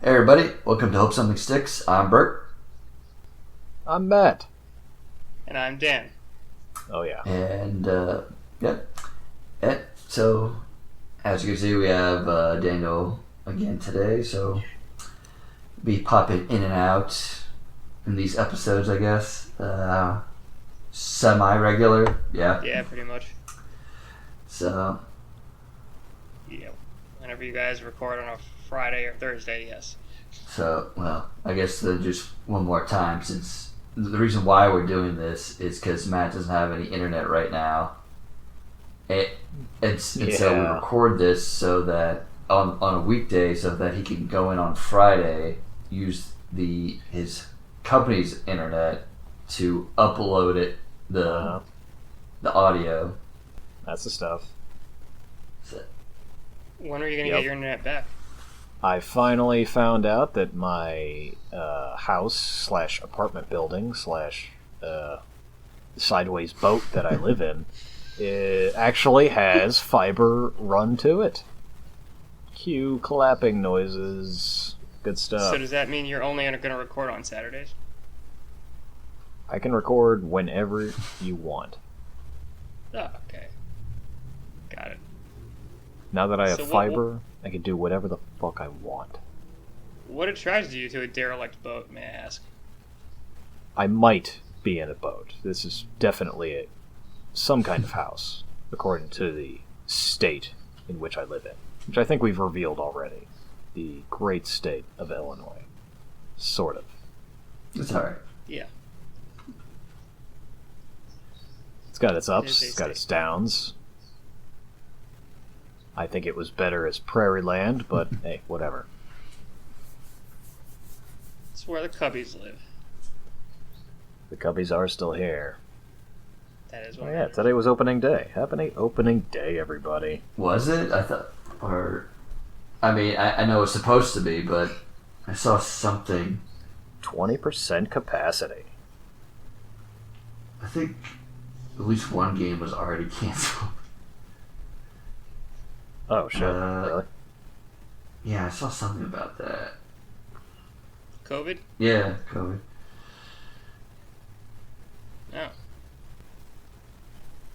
Hey everybody, welcome to Hope Something Sticks. I'm Burt. I'm Matt. And I'm Dan. Oh, yeah. And, so, as you can see, we have Daniel again today, so be popping in and out in these episodes, I guess. Semi-regular, yeah. Yeah, pretty much. So, Yeah. Whenever you guys record on a Friday or Thursday, yes. I guess just one more time, since the reason why we're doing this is because Matt doesn't have any internet right now. And so we record this so that on a weekday, so that he can go in on Friday, use his company's internet to upload the audio. That's the stuff. So, when are you going to get your internet back? I finally found out that my house/apartment building/sideways boat that I live in, it actually has fiber run to it. Cue clapping noises. Good stuff. So does that mean you're only going to record on Saturdays? I can record whenever you want. Oh, okay. Got it. Now that I have fiber, I can do whatever the fuck I want. What attracted you to a derelict boat, may I ask? I might be in a boat. This is definitely some kind of house, according to the state in which I live in, which I think we've revealed already. The great state of Illinois. Sort of. it's alright. Yeah. It's got its ups, it's got its downs. I think it was better as Prairie Land, but hey, whatever. It's where the Cubbies live. The Cubbies are still here. That is Oh what yeah, today was opening day. Happy opening day, everybody. Was it? I thought, I know it's supposed to be, but I saw something. 20% capacity. I think at least one game was already canceled. Oh shit, really? Yeah, I saw something about that. COVID? Yeah, COVID. No.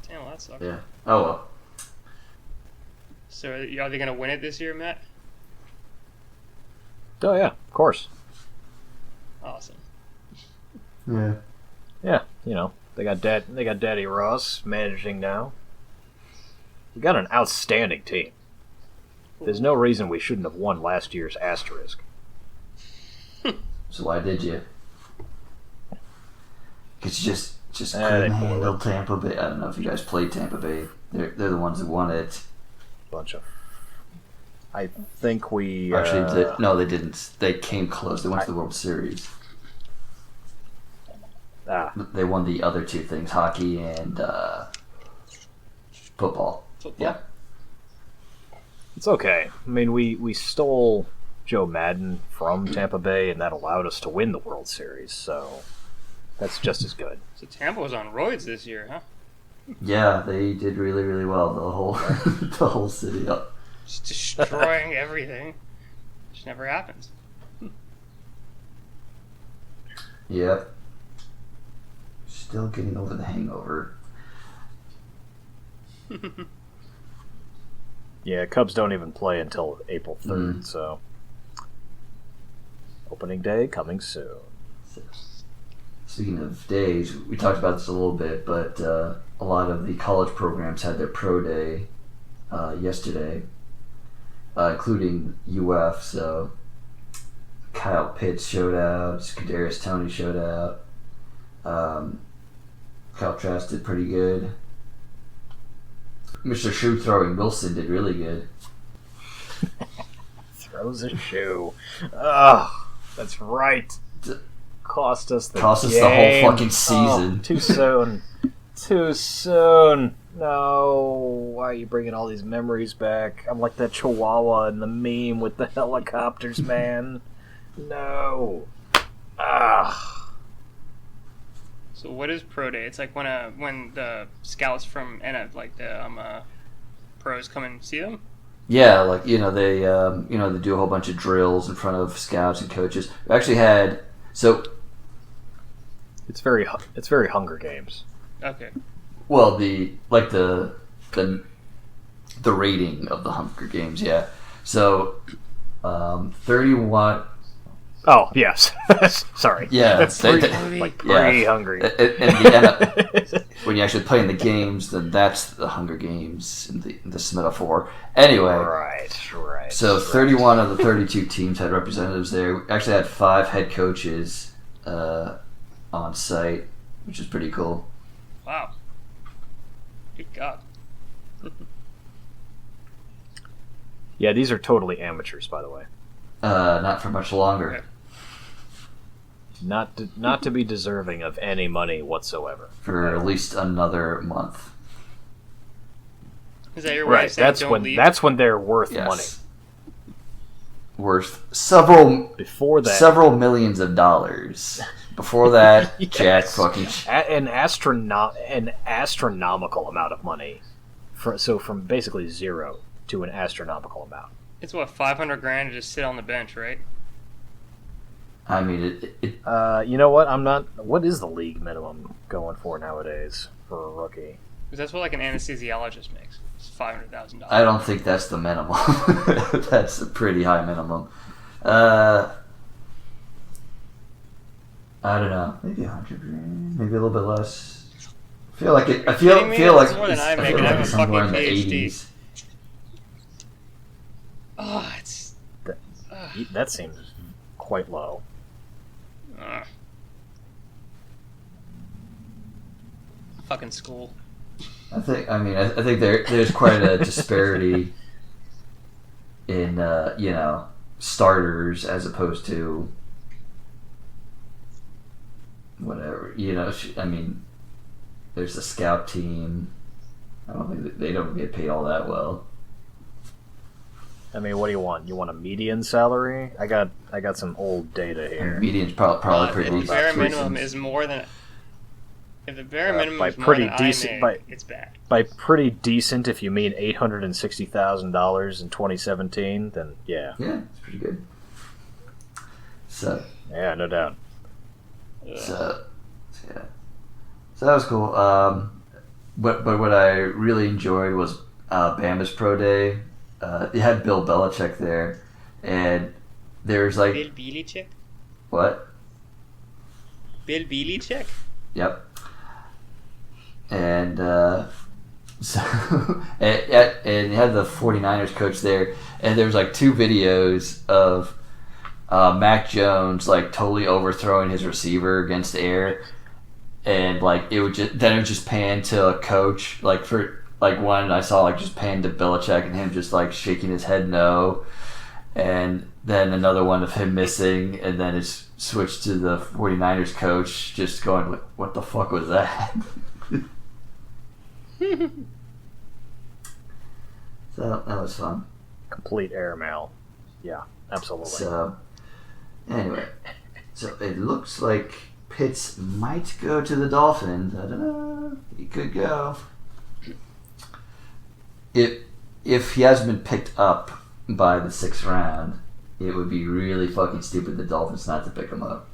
Damn, well, that sucks. Yeah. Oh well. So are they going to win it this year, Matt? Oh yeah, of course. Awesome. Yeah. Yeah, they got Daddy Ross managing now. We got an outstanding team. There's no reason we shouldn't have won last year's Asterisk. So why did you? Because you just couldn't handle Tampa Bay. I don't know if you guys played Tampa Bay. They're the ones who won it. Bunch of. I think we. Actually, no, they didn't. They came close. They went to the World Series. They won the other two things: hockey and football. Yeah. It's okay. I mean, we stole Joe Madden from Tampa Bay, and that allowed us to win the World Series, so that's just as good. So Tampa was on roids this year, huh? Yeah, they did really, really well. The whole the whole city up. Just destroying everything. Which never happens. Yep. Still getting over the hangover. Yeah, Cubs don't even play until April 3rd, so opening day coming soon. Speaking of days, we talked about this a little bit, but a lot of the college programs had their pro day yesterday, including UF. So Kyle Pitts showed out, Kadarius Toney showed out. Kyle Trask did pretty good. Mr. Shoe Throwing Wilson did really good. Throws a shoe. Oh, that's right. Cost us the whole fucking season. Oh, too soon. Too soon. No. Why are you bringing all these memories back? I'm like that chihuahua in the meme with the helicopters, man. No. So what is pro day? It's like when the scouts from the pros come and see them. Yeah, like they they do a whole bunch of drills in front of scouts and coaches. We actually had It's very Hunger Games. Okay. well the rating of the Hunger Games, yeah. So 31. Oh yes, sorry. Yeah, That's pretty hungry. When you actually play in the games, then that's the Hunger Games in this metaphor. Anyway, Right. so 31 of the 32 teams had representatives there. We actually had 5 head coaches on site, which is pretty cool. Wow. Good God. Yeah, these are totally amateurs, by the way. Not for much longer. Okay. Not to be deserving of any money whatsoever. For at least another month. Is that your way of saying That's when they're worth Yes. money. Worth several Before that, several millions of dollars. Before that, Yes. Jack fucking an astronomical amount of money. So from basically zero to an astronomical amount. It's what, $500 grand to just sit on the bench, right? I mean, it You know what? What is the league minimum going for nowadays for a rookie? Because that's what like an anesthesiologist makes. It's $500,000. I don't think that's the minimum. That's a pretty high minimum. I don't know. Maybe 100 grand. Maybe a little bit less. I feel like it. I feel like That's more than I make, feel and I have it's a somewhere in fucking the PhD. 80s. Oh, it's That seems quite low. fucking school. I think. I mean, I think there's quite a disparity in starters as opposed to whatever. I mean, there's the scout team. I don't think they don't get paid all that well. Uh, I mean, what do you want? You want a median salary? I got some old data here. Median's probably pretty If the decent. bare minimum is more than. If the bare minimum by is more pretty than decent- I make, it's bad. By pretty decent, if you mean $860,000 in 2017, then yeah, Yeah, it's pretty good. So yeah, no doubt. Ugh. So that was cool. But what I really enjoyed was Bama's Pro Day. They had Bill Belichick there, and there's like Bill Belichick? what? Bill Belichick? Yep. And so and you had the 49ers coach there, and there was like 2 videos of Mac Jones like totally overthrowing his receiver against the air, and like it would just pan to a coach, like for like one I saw like just pan to Belichick and him just like shaking his head no, and then another one of him missing, and then it's switched to the 49ers coach just going, what the fuck was that? So that was fun. Complete airmail. Yeah, absolutely. So anyway, so it looks like Pitts might go to the Dolphins. I don't know. He could go. If he hasn't been picked up by the 6th round, it would be really fucking stupid the Dolphins not to pick him up.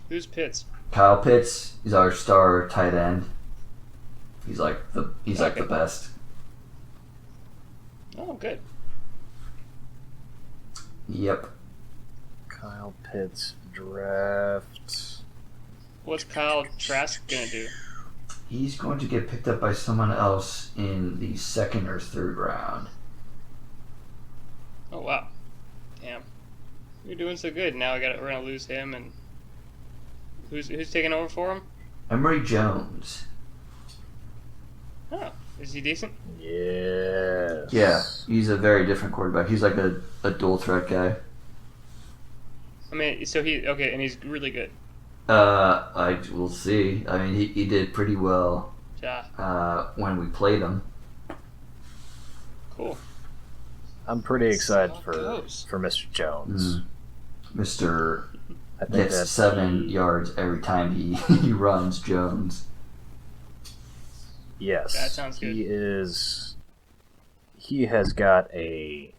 Who's Pitts? Kyle Pitts is our star tight end. He's like the best. Oh, good. Yep. Kyle Pitts draft. What's Kyle Trask gonna do? He's going to get picked up by someone else in the 2nd or 3rd round. Oh wow, damn! You're doing so good. Now we're gonna lose him, and who's taking over for him? Emory Jones. Oh, is he decent? Yes. Yeah, he's a very different quarterback. He's like a dual threat guy. I mean, so and he's really good. I will see. I mean, he did pretty well Yeah, when we played him. cool. I'm pretty excited So for close. Mr. Jones. Mr. I think Gets that's 7 yards every time he runs, Jones. Yes. That sounds good. he has got a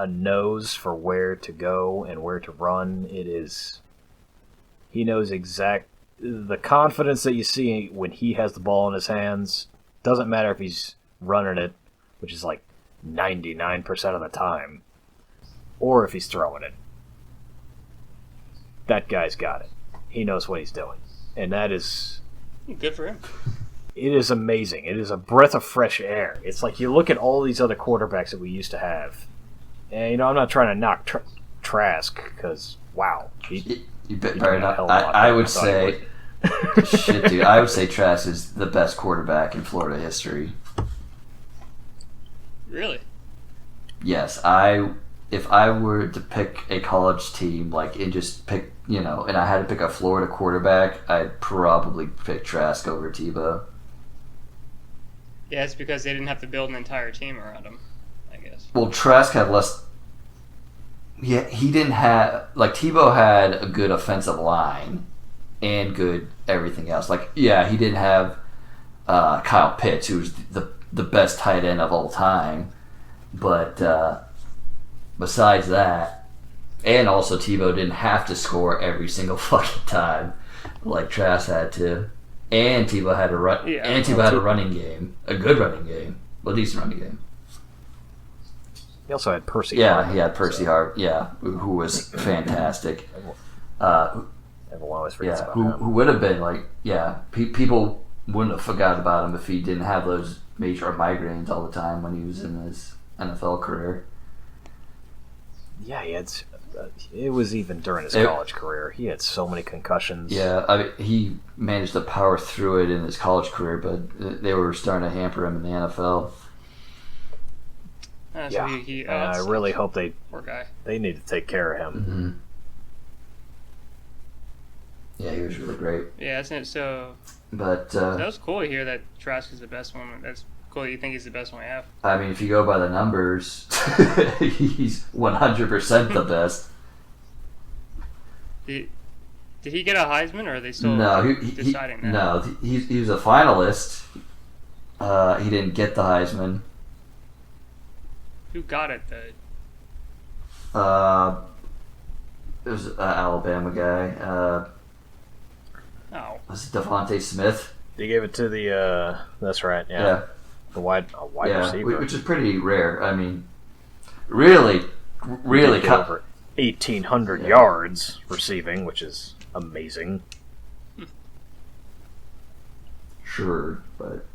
nose for where to go and where to run. He knows the confidence that you see when he has the ball in his hands. Doesn't matter if he's running it, which is like 99% of the time, or if he's throwing it. That guy's got it. He knows what he's doing. And that is... Good for him. It is amazing. It is a breath of fresh air. It's like you look at all these other quarterbacks that we used to have. And, I'm not trying to knock Trask, because, wow. You better not. I would say... Shit, dude. I would say Trask is the best quarterback in Florida history. Really? Yes. If I were to pick a college team, and just pick, and I had to pick a Florida quarterback, I'd probably pick Trask over Tebow. Yeah, it's because they didn't have to build an entire team around him, I guess. Well, Trask had less... Yeah, he didn't have... Tebow had a good offensive line and good everything else. He didn't have Kyle Pitts, who's the best tight end of all time. But besides that, and also Tebow didn't have to score every single fucking time like Trask had to. And Tebow had a run. Yeah, and Tebow had a running game, a good running game, a decent running game. He also had Percy. Yeah, he had Percy Hart. Yeah, who was fantastic. Everyone always forgets about him. Who would have been people wouldn't have forgot about him if he didn't have those major migraines all the time when he was in his NFL career. Yeah, he had. It was even during his college career. He had so many concussions. Yeah, he managed to power through it in his college career, but they were starting to hamper him in the NFL. So I really hope they need to take care of him. Mm-hmm. Yeah, he was really great. Yeah, that's it. So, but that was cool to hear that Trask is the best one. That's cool. You think he's the best one we have? I mean, if you go by the numbers, he's 100% the best. Did he get a Heisman, or are they still deciding that? No, he was a finalist. He didn't get the Heisman. Who got it, though? It was an Alabama guy. Was it Devontae Smith? They gave it to the. That's right. Yeah. The wide receiver, which is pretty rare. I mean, really over 1,800 yards receiving, which is amazing. Sure, but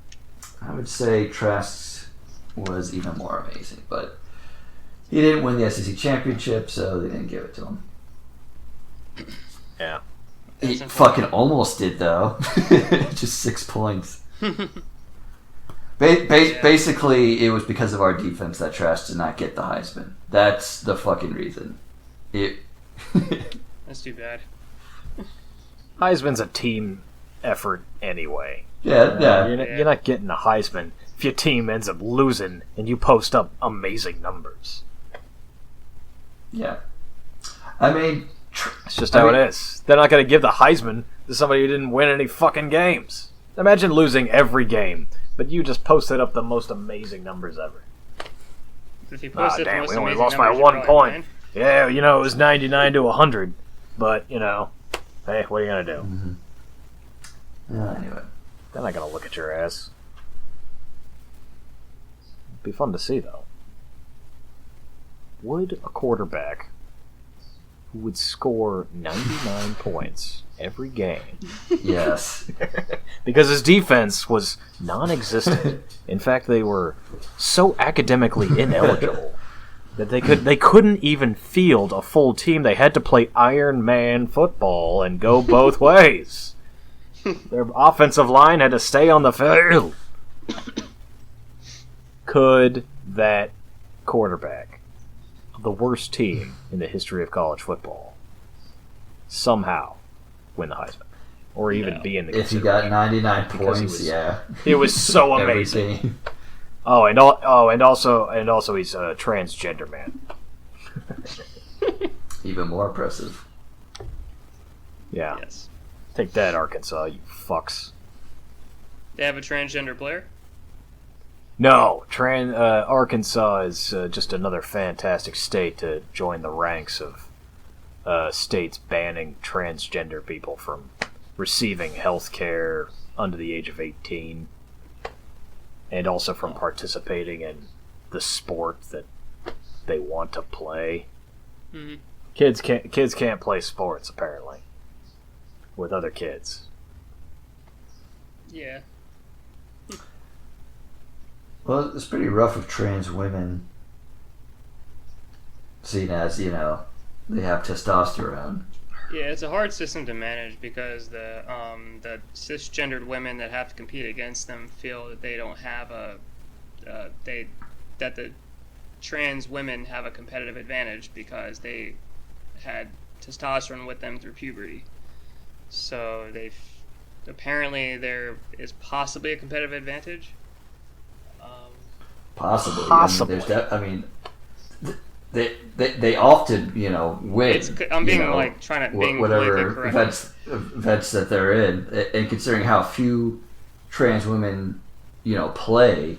I would say Trask was even more amazing. But he didn't win the SEC championship, so they didn't give it to him. Yeah. He fucking almost did, though. Just 6 points. Basically, it was because of our defense that Trask did not get the Heisman. That's the fucking reason. That's too bad. Heisman's a team effort anyway. Yeah. You're not getting the Heisman if your team ends up losing and you post up amazing numbers. Yeah. I mean... It's just how it is. They're not going to give the Heisman to somebody who didn't win any fucking games. Imagine losing every game, but you just posted up the most amazing numbers ever. If you posted damn, we only lost by 1 point. Yeah, it was 99 to 100. But, hey, what are you going to do? Mm-hmm. Anyway. They're not going to look at your ass. It'd be fun to see, though. Would a quarterback who would score 99 points every game. Yes. Because his defense was non-existent. In fact, they were so academically ineligible that they couldn't even field a full team. They had to play Iron Man football and go both ways. Their offensive line had to stay on the field. Could that quarterback, the worst team in the history of college football, somehow win the Heisman, or even be in the if he got 99 points? It was so amazing. And also he's a transgender man. Even more impressive. Yeah. Yes. Take that, Arkansas, you fucks. They have a transgender player? No, Arkansas is just another fantastic state to join the ranks of states banning transgender people from receiving health care under the age of 18, and also from participating in the sport that they want to play. Mm-hmm. Kids can't play sports, apparently, with other kids. Yeah. Well, it's pretty rough with trans women, seen as, they have testosterone. Yeah, it's a hard system to manage because the cisgendered women that have to compete against them feel that they don't have that the trans women have a competitive advantage because they had testosterone with them through puberty. So apparently there is possibly a competitive advantage. Possibly. Possibly. They often, win. I'm being trying to being whatever correct. events that they're in, and considering how few trans women, play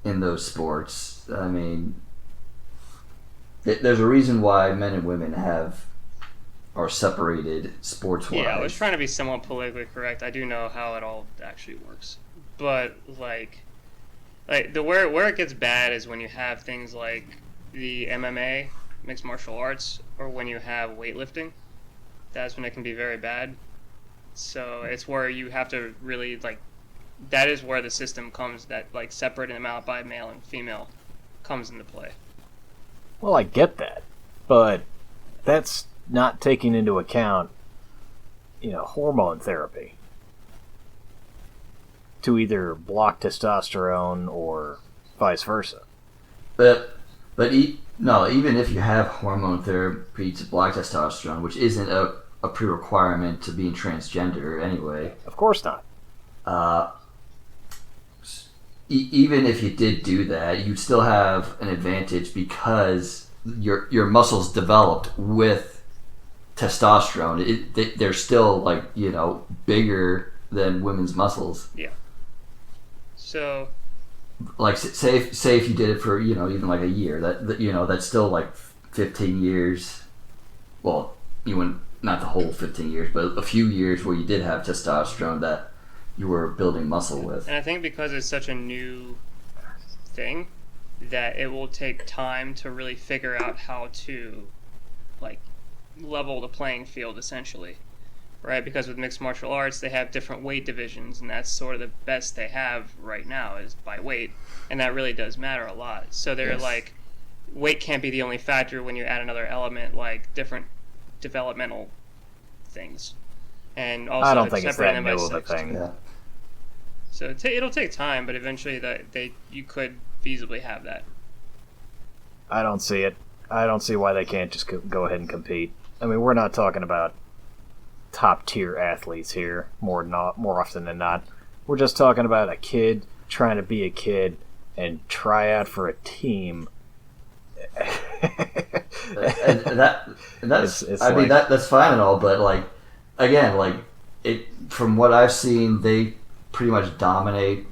in those sports. I mean, there's a reason why men and women are separated sports-wise. Yeah, I was trying to be somewhat politically correct. I do know how it all actually works, but where it gets bad is when you have things like the MMA, mixed martial arts, or when you have weightlifting. That's when it can be very bad. So it's where you have to really that is where the system comes that separating them out by male and female comes into play. Well, I get that, but that's not taking into account, hormone therapy to either block testosterone or vice versa. But even if you have hormone therapy to block testosterone, which isn't a pre-requirement to being transgender anyway. Of course not. Even if you did do that, you'd still have an advantage because your muscles developed with testosterone. They're still bigger than women's muscles. Yeah. So, say if you did it for even a year, that's still 15 years. Well, you wouldn't, not the whole 15 years, but a few years where you did have testosterone that you were building muscle with. And I think because it's such a new thing, that it will take time to really figure out how to level the playing field, essentially. Right, because with mixed martial arts, they have different weight divisions, and that's sort of the best they have right now is by weight, and that really does matter a lot. So they're weight can't be the only factor when you add another element like different developmental things, and also I don't think it's separating that them by new of a sex. thing. Yeah. So it'll take time, but eventually you could feasibly have that. I don't see it. I don't see why they can't just go ahead and compete. I mean, we're not talking about top tier athletes here more often than not. We're just talking about a kid trying to be a kid and try out for a team. That's fine and all, but from what I've seen, they pretty much dominate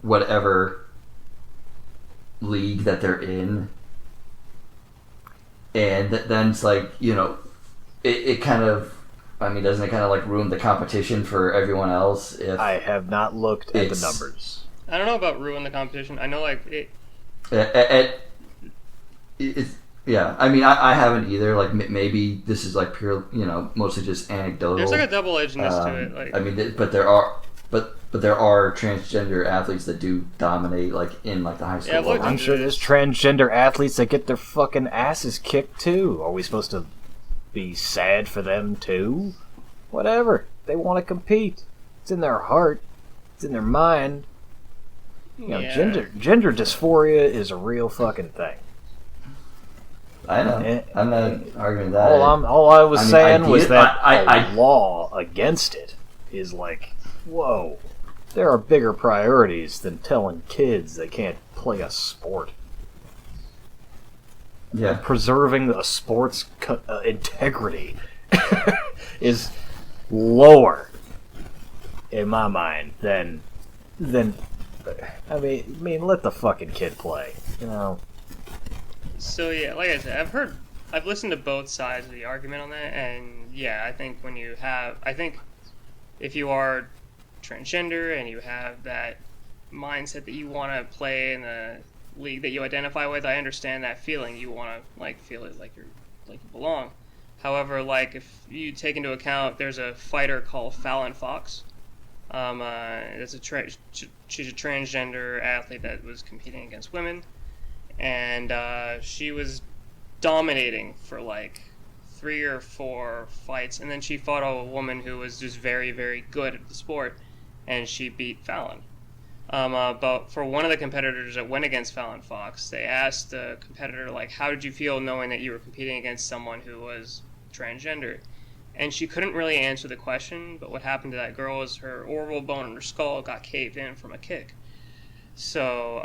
whatever league that they're in, and then it's it kind of. Doesn't it kind of ruin the competition for everyone else? If I have not looked at the numbers. I don't know about ruin the competition. I know it. Yeah, I haven't either. Maybe this is pure, mostly just anecdotal. There's a double edgedness to it. But there are transgender athletes that do dominate, in the high school. Yeah, I'm sure there's transgender athletes that get their fucking asses kicked too. Are we supposed to be sad for them too? Whatever. They want to compete. It's in their heart. It's in their mind. Gender dysphoria is a real fucking thing. I know. I'm not arguing that. All I was saying was that a law against it is whoa. There are bigger priorities than telling kids they can't play a sport. Yeah. Preserving a sport's integrity is lower in my mind than I mean, let the fucking kid play. You know. So yeah, like I said, I've listened to both sides of the argument on that, and yeah, I think if you are transgender and you have that mindset that you want to play in the league that you identify with, I understand that feeling. You want to like feel it like you belong. However, like if you take into account, there's a fighter called Fallon Fox. She's a transgender athlete that was competing against women, and she was dominating for like 3 or 4 fights, and then she fought a woman who was just very, very good at the sport, and she beat Fallon. But for one of the competitors that went against Fallon Fox, they asked the competitor, like, how did you feel knowing that you were competing against someone who was transgender? And she couldn't really answer the question, but what happened to that girl is her orbital bone in her skull got caved in from a kick. So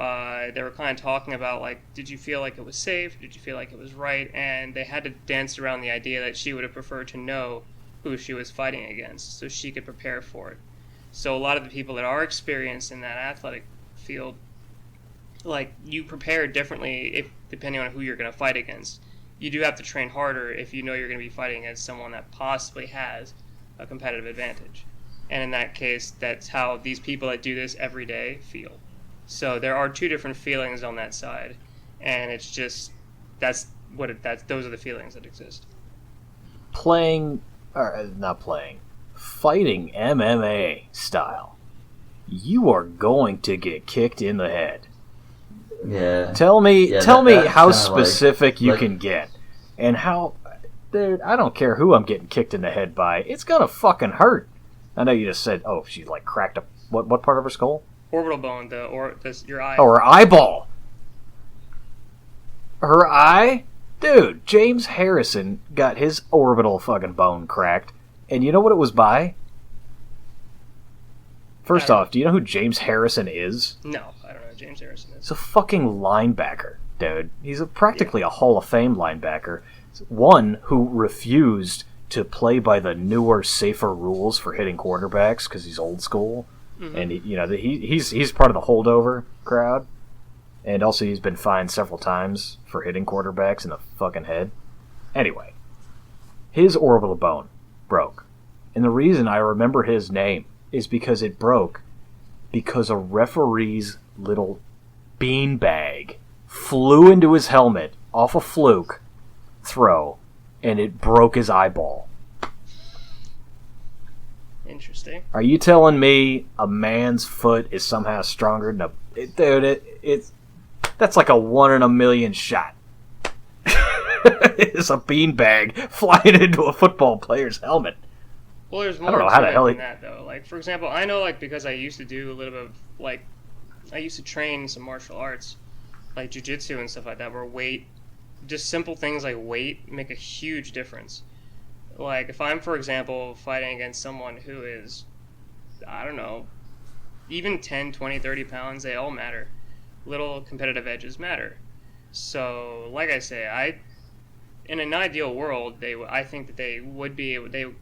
they were kind of talking about, like, did you feel like it was safe? Did you feel like it was right? And they had to dance around the idea that she would have preferred to know who she was fighting against so she could prepare for it. So a lot of the people that are experienced in that athletic field, like, you prepare differently depending on who you're going to fight against. You do have to train harder if you know you're going to be fighting against someone that possibly has a competitive advantage. And in that case, that's how these people that do this every day feel. So there are two different feelings on that side, and it's just those are the feelings that exist. Fighting MMA style, you are going to get kicked in the head. Yeah. Tell me how specific you like, can get, and how, dude. I don't care who I'm getting kicked in the head by. It's gonna fucking hurt. I know you just said, oh, she like cracked up what part of her skull? Orbital bone, your eye. Oh, her eyeball. Her eye? Dude, James Harrison got his orbital fucking bone cracked. And you know what it was by? First off, do you know who James Harrison is? No, I don't know who James Harrison is. He's a fucking linebacker, dude. He's practically a Hall of Fame linebacker. One who refused to play by the newer, safer rules for hitting quarterbacks because he's old school. Mm-hmm. And he's part of the holdover crowd, and also he's been fined several times for hitting quarterbacks in the fucking head. Anyway, his orbital bone broke, and the reason I remember his name is because it broke because a referee's little beanbag flew into his helmet off a fluke throw, and it broke his eyeball. Interesting. Are you telling me a man's foot is somehow stronger than that's like a 1 in a million shot. It's a beanbag flying into a football player's helmet. Well, there's more than that, though. Like, for example, I know, like, because I used to do a little bit of, like, I used to train some martial arts, like jiu-jitsu and stuff like that, where just simple things like weight make a huge difference. Like, if I'm, for example, fighting against someone who is, I don't know, even 10, 20, 30 pounds, they all matter. Little competitive edges matter. So, like I say, in an ideal world, I think that they would be able,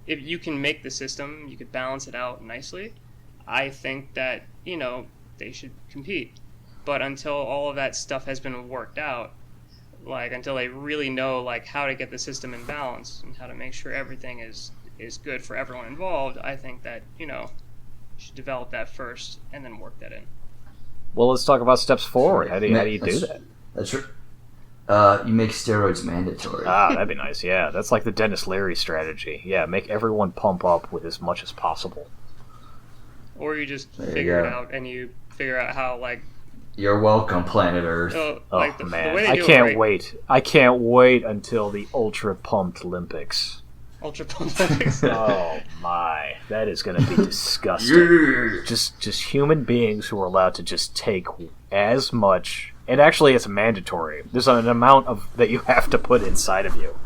if you can make the system, you could balance it out nicely. I think that, they should compete. But until all of that stuff has been worked out, like, until they really know, like, how to get the system in balance and how to make sure everything is good for everyone involved, I think that, you should develop that first and then work that in. Well, let's talk about steps forward. How do you do that? That's true. You make steroids mandatory. That'd be nice, yeah. That's like the Dennis Leary strategy. Yeah, make everyone pump up with as much as possible. Or you just figure it out and you figure out how, like... You're welcome, planet Earth. Man. I can't wait. I can't wait until the Ultra Pumped Olympics. Ultra Pumped Olympics? Oh, my. That is going to be disgusting. Just human beings who are allowed to just take as much... And actually, it's mandatory. There's an amount that you have to put inside of you.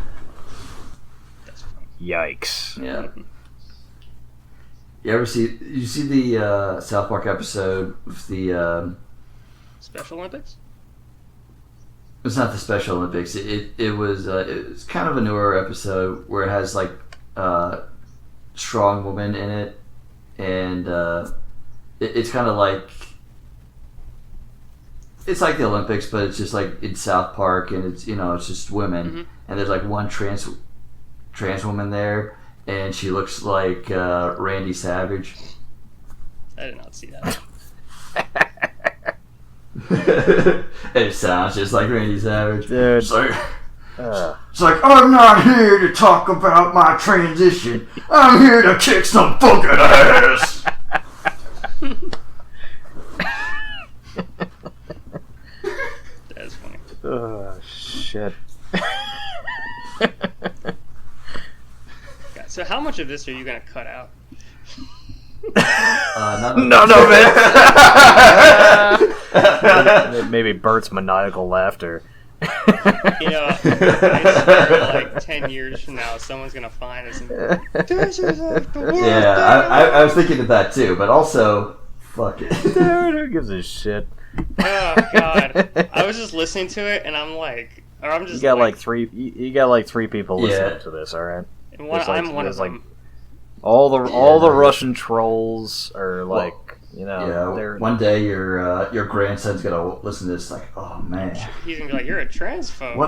That's fun. Yikes. Yeah. You see the South Park episode with the... Special Olympics? It's not the Special Olympics. It was kind of a newer episode where it has like strong women in it, and it's kind of like it's like the Olympics, but it's just like in South Park, and it's it's just women, and there's like one trans woman there, and she looks like Randy Savage. I did not see that. It sounds just like Randy Savage. Dude. It's like, I'm not here to talk about my transition. I'm here to kick some fucking ass. That's funny. Oh, shit. God, so how much of this are you going to cut out? None of it. Maybe Burt's maniacal laughter. I swear, like 10 years from now, someone's gonna find us. And this is like the worst thing. I was thinking of that too, but also, fuck it. Dude, who gives a shit? Oh God! I was just listening to it, and I'm like, or I'm just. You got like three. You got like three people listening to this. All right. And I'm one of them. All the Russian trolls are like. They're... One day your grandson's gonna listen to this like, oh man, he's gonna be like, you're a transphobe.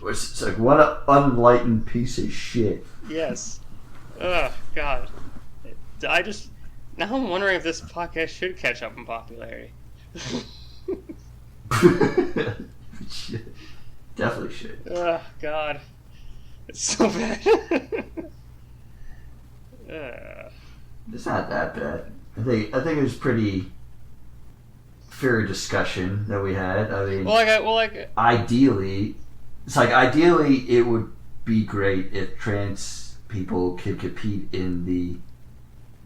It's like what an unenlightened piece of shit. Yes. Oh God. Now I'm wondering if this podcast should catch up in popularity. Definitely should. Oh God. It's so bad. It's not that bad. I think it was pretty fair discussion that we had. I mean, ideally it would be great if trans people could compete in the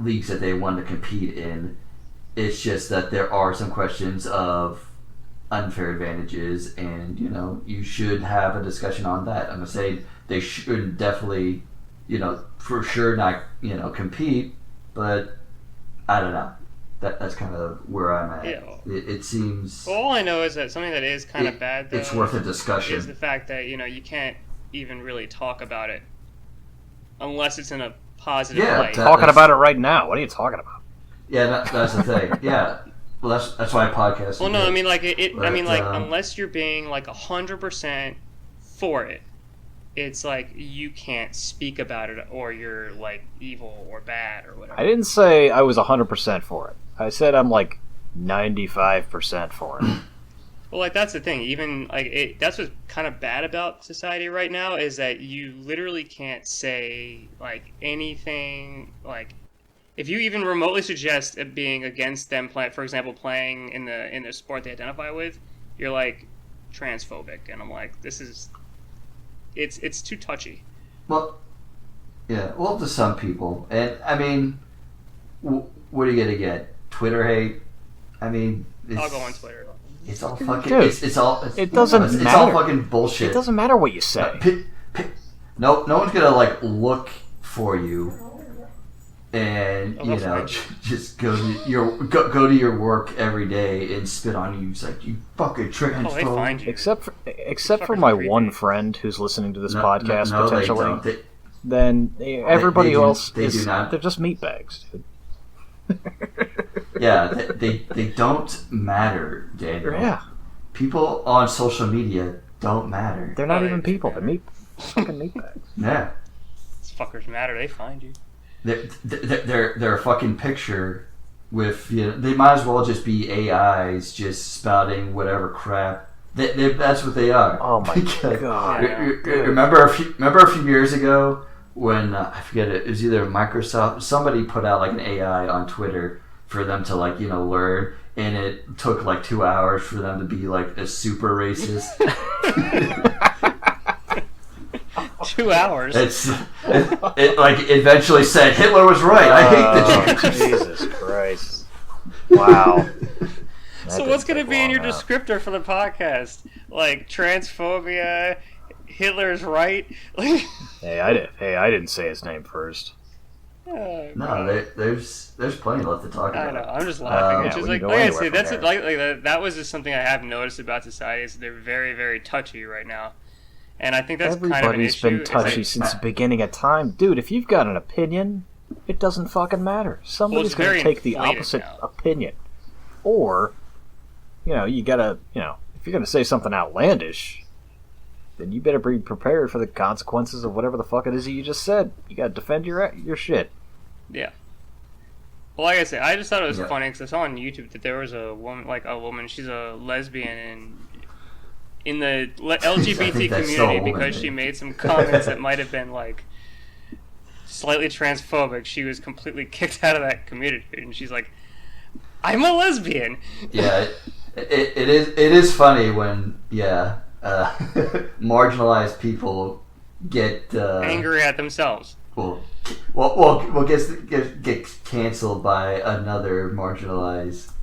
leagues that they want to compete in. It's just that there are some questions of unfair advantages, and you should have a discussion on that. I'm not saying they should definitely, for sure not compete, but I don't know. That's kind of where I'm at. Yeah. It seems. Well, all I know is that something that is kind of bad, though, it's worth a discussion. Is the fact that you can't even really talk about it unless it's in a positive light. Talking about it right now. What are you talking about? Yeah, that's the thing. Yeah, well, that's why podcasts. Well, no, I mean unless you're being like 100% for it. It's like you can't speak about it, or you're like evil or bad or whatever. I didn't say I was 100% for it. I said I'm like 95% for it. Well, like that's the thing. Even like that's what's kind of bad about society right now is that you literally can't say like anything. Like if you even remotely suggest being against them, for example, playing in the sport they identify with, you're like transphobic, and I'm like, this is. It's too touchy. Well, yeah. Well, to some people, and I mean, what are you gonna get? Twitter hate? I mean, I'll go on Twitter. It's all fucking. Dude, it's all. It doesn't matter. It's all fucking bullshit. It doesn't matter what you say. No one's gonna like look for you, and just go to your work every day and spit on you. It's like you fucking transphobe. They find you. Except for my one friend who's listening to this podcast potentially. Then everybody else is they're just meatbags, dude. Yeah, they don't matter, Daniel. Yeah. People on social media don't matter. They're not even people. They're fucking meatbags. Yeah. These fuckers matter. They find you. They're a fucking picture with they might as well just be AIs just spouting whatever crap. That's what they are. Oh my god! Remember a few years ago when I forget it was either Microsoft, somebody put out like an AI on Twitter for them to learn, and it took like 2 hours for them to be like a super racist. 2 hours. It like eventually said Hitler was right. I hate the Jews. Jesus Christ! Wow. So what's going to be in your descriptor for the podcast? Like transphobia, Hitler's right. Hey, I didn't say his name first. No, there's plenty left to talk about. I know. I'm just laughing. It's just like I say, that's that was just something I have noticed about society is they're very, very touchy right now. And I think that's kind of an issue. Everybody's been touchy since the beginning of time. Dude, if you've got an opinion, it doesn't fucking matter. Somebody's going to take the opposite opinion. Or you gotta, if you're gonna say something outlandish, then you better be prepared for the consequences of whatever the fuck it is that you just said. You gotta defend your shit. Yeah. Well, like I said, I just thought it was funny because I saw on YouTube that there was a woman, she's a lesbian, and in the LGBT community, because she made some comments that might have been, like, slightly transphobic, she was completely kicked out of that community, and she's like, I'm a lesbian! Yeah, it is funny when, marginalized people get... angry at themselves. Well, get canceled by another marginalized.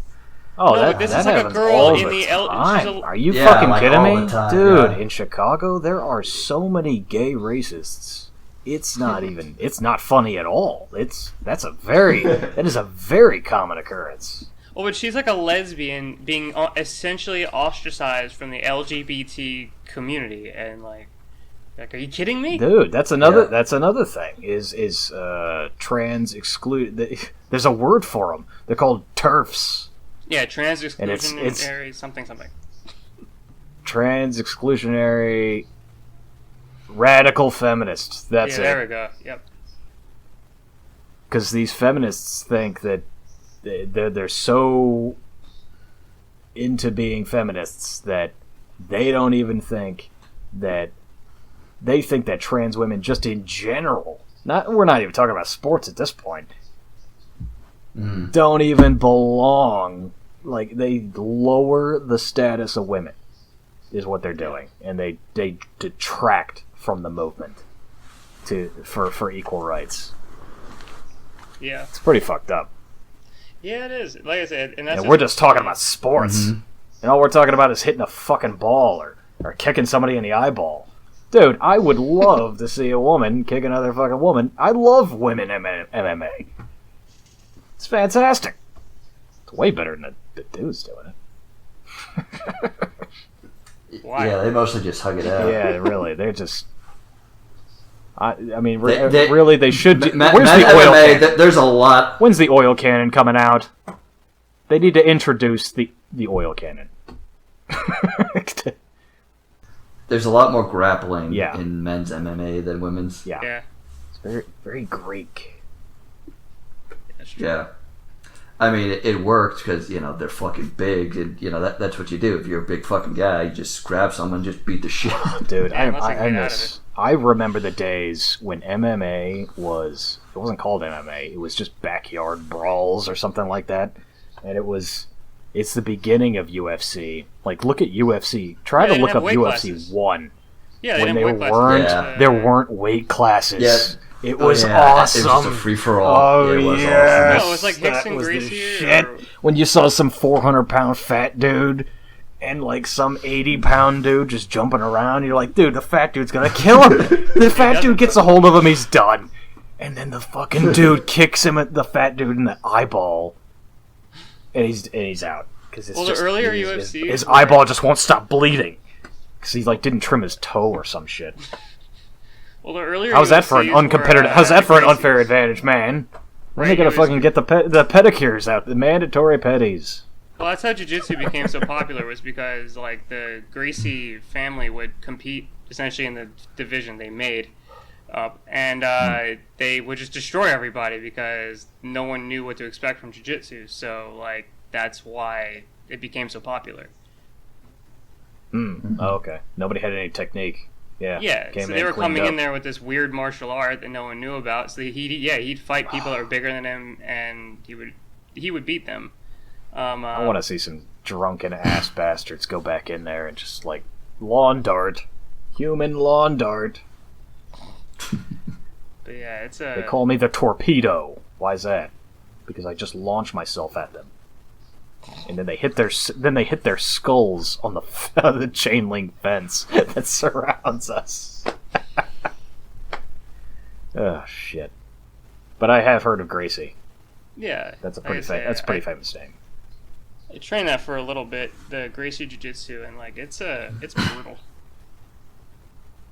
Oh, no, this is like a girl in the Are you fucking kidding me, dude? Yeah. In Chicago, there are so many gay racists. It's not even. It's not funny at all. That is a very common occurrence. Well, but she's like a lesbian being essentially ostracized from the LGBT community, and like, are you kidding me, dude? That's another thing. Is trans exclude? There's a word for them. They're called TERFs. Yeah, trans exclusionary something. Trans exclusionary radical feminists. That's it. There we go. Yep. Because these feminists think that they're so into being feminists that they don't even think that they think that trans women just in general, we're not even talking about sports at this point, don't even belong. Like, they lower the status of women is what they're doing, and they detract from the movement for equal rights. Yeah, it's pretty fucked up. Yeah, it is. Like I said, and we're just talking about sports, and all we're talking about is hitting a fucking ball or kicking somebody in the eyeball. Dude, I would love to see a woman kick another fucking woman. I love women MMA. It's fantastic. It's way better than the dudes doing it. Why? Yeah, they mostly just hug it out. Yeah, really. They're just... I mean, really, they should... Where's the oil cannon? There's a lot... When's the oil cannon coming out? They need to introduce the oil cannon. There's a lot more grappling in men's MMA than women's. Yeah. It's very, very Greek. Yeah. I mean, it worked because, they're fucking big, and, that's what you do. If you're a big fucking guy, you just grab someone, just beat the shit. Dude, I remember the days when MMA it wasn't called MMA, it was just backyard brawls or something like that. And it's the beginning of UFC. Like, look at UFC. Try to look up UFC 1. Yeah, when there weren't weight classes. Yeah. It was awesome. It was just a free-for-all. Oh, it was yes. No, it was like Hicks and Gracie. Shit. When you saw some 400-pound fat dude and like some 80-pound dude just jumping around, you're like, dude, the fat dude's gonna kill him. The fat dude gets a hold of him, he's done. And then the fucking dude kicks him at the fat dude in the eyeball, and he's out. Because the earlier UFC, his eyeball just won't stop bleeding because he like didn't trim his toe or some shit. Well, the earlier how's that for an uncompetitive? How's that for an unfair advantage, man? When are they gonna fucking get the pedicures out, the mandatory petties? Well, that's how jiu-jitsu became so popular, was because like the Gracie family would compete essentially in the division they made, and they would just destroy everybody because no one knew what to expect from jiu-jitsu. So like that's why it became so popular. Oh, okay. Nobody had any technique. Yeah, so they were coming in there with this weird martial art that no one knew about. So he'd fight people that were bigger than him, and he would beat them. I want to see some drunken ass bastards go back in there and just like lawn dart, human lawn dart. But yeah, They call me the torpedo. Why is that? Because I just launch myself at them, and then they hit their skulls on the chain link fence that surrounds us. Oh shit! But I have heard of Gracie. Yeah, that's a pretty famous name. I trained that for a little bit, the Gracie Jiu-Jitsu, and like it's brutal.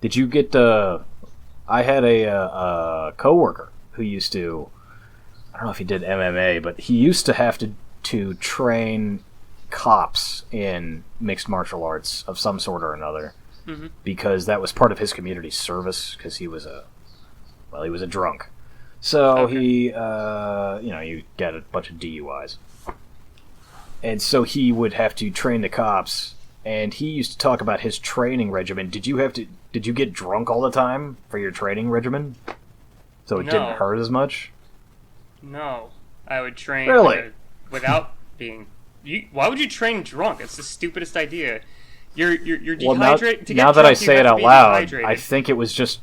Did you get? I had a coworker who used to. I don't know if he did MMA, but he used to have to train cops in mixed martial arts of some sort or another, Mm-hmm. because that was part of his community service, because he was a drunk. So Okay. he, you get a bunch of DUIs. And so he would have to train the cops, and he used to talk about his training regimen. Did you get drunk all the time for your training regimen? So it No. didn't hurt as much? No, I would train Really? without being. Why would you train drunk? It's the stupidest idea. You're Well, dehydrated. now that I you say have it to out be loud, dehydrated. I think it was just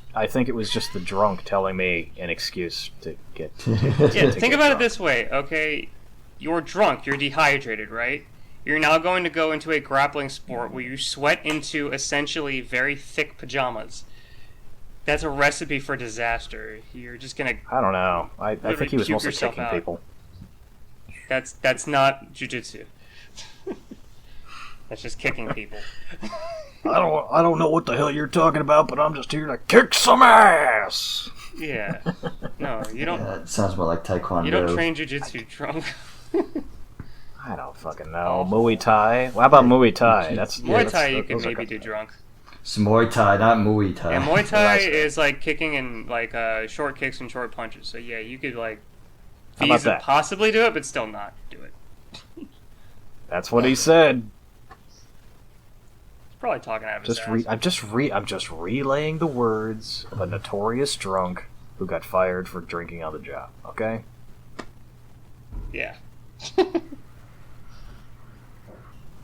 the drunk telling me an excuse to get. Yeah, think get about it drunk. this way, okay? You're drunk, you're dehydrated, right? You're now going to go into a grappling sport where you sweat into essentially very thick pajamas. That's a recipe for disaster. You're just gonna. I don't know. I think he was puke mostly yourself kicking out. people. That's not jujitsu. That's just kicking people. I don't know what the hell you're talking about, but I'm just here to kick some ass. Yeah. No, you don't. Yeah, it sounds more like Taekwondo. You don't train jujitsu drunk. I don't fucking know. Muay Thai? How about Muay Thai? That's Muay Thai you those could are maybe good. do drunk. It's Muay Thai, not Muay Thai. And Muay Thai Nice. is like kicking and like short kicks and short punches. So yeah, you could like How about that? possibly do it, but still not do it. That's what he said. He's probably talking out of his ass. I'm just relaying the words of a notorious drunk who got fired for drinking on the job. Okay. Yeah.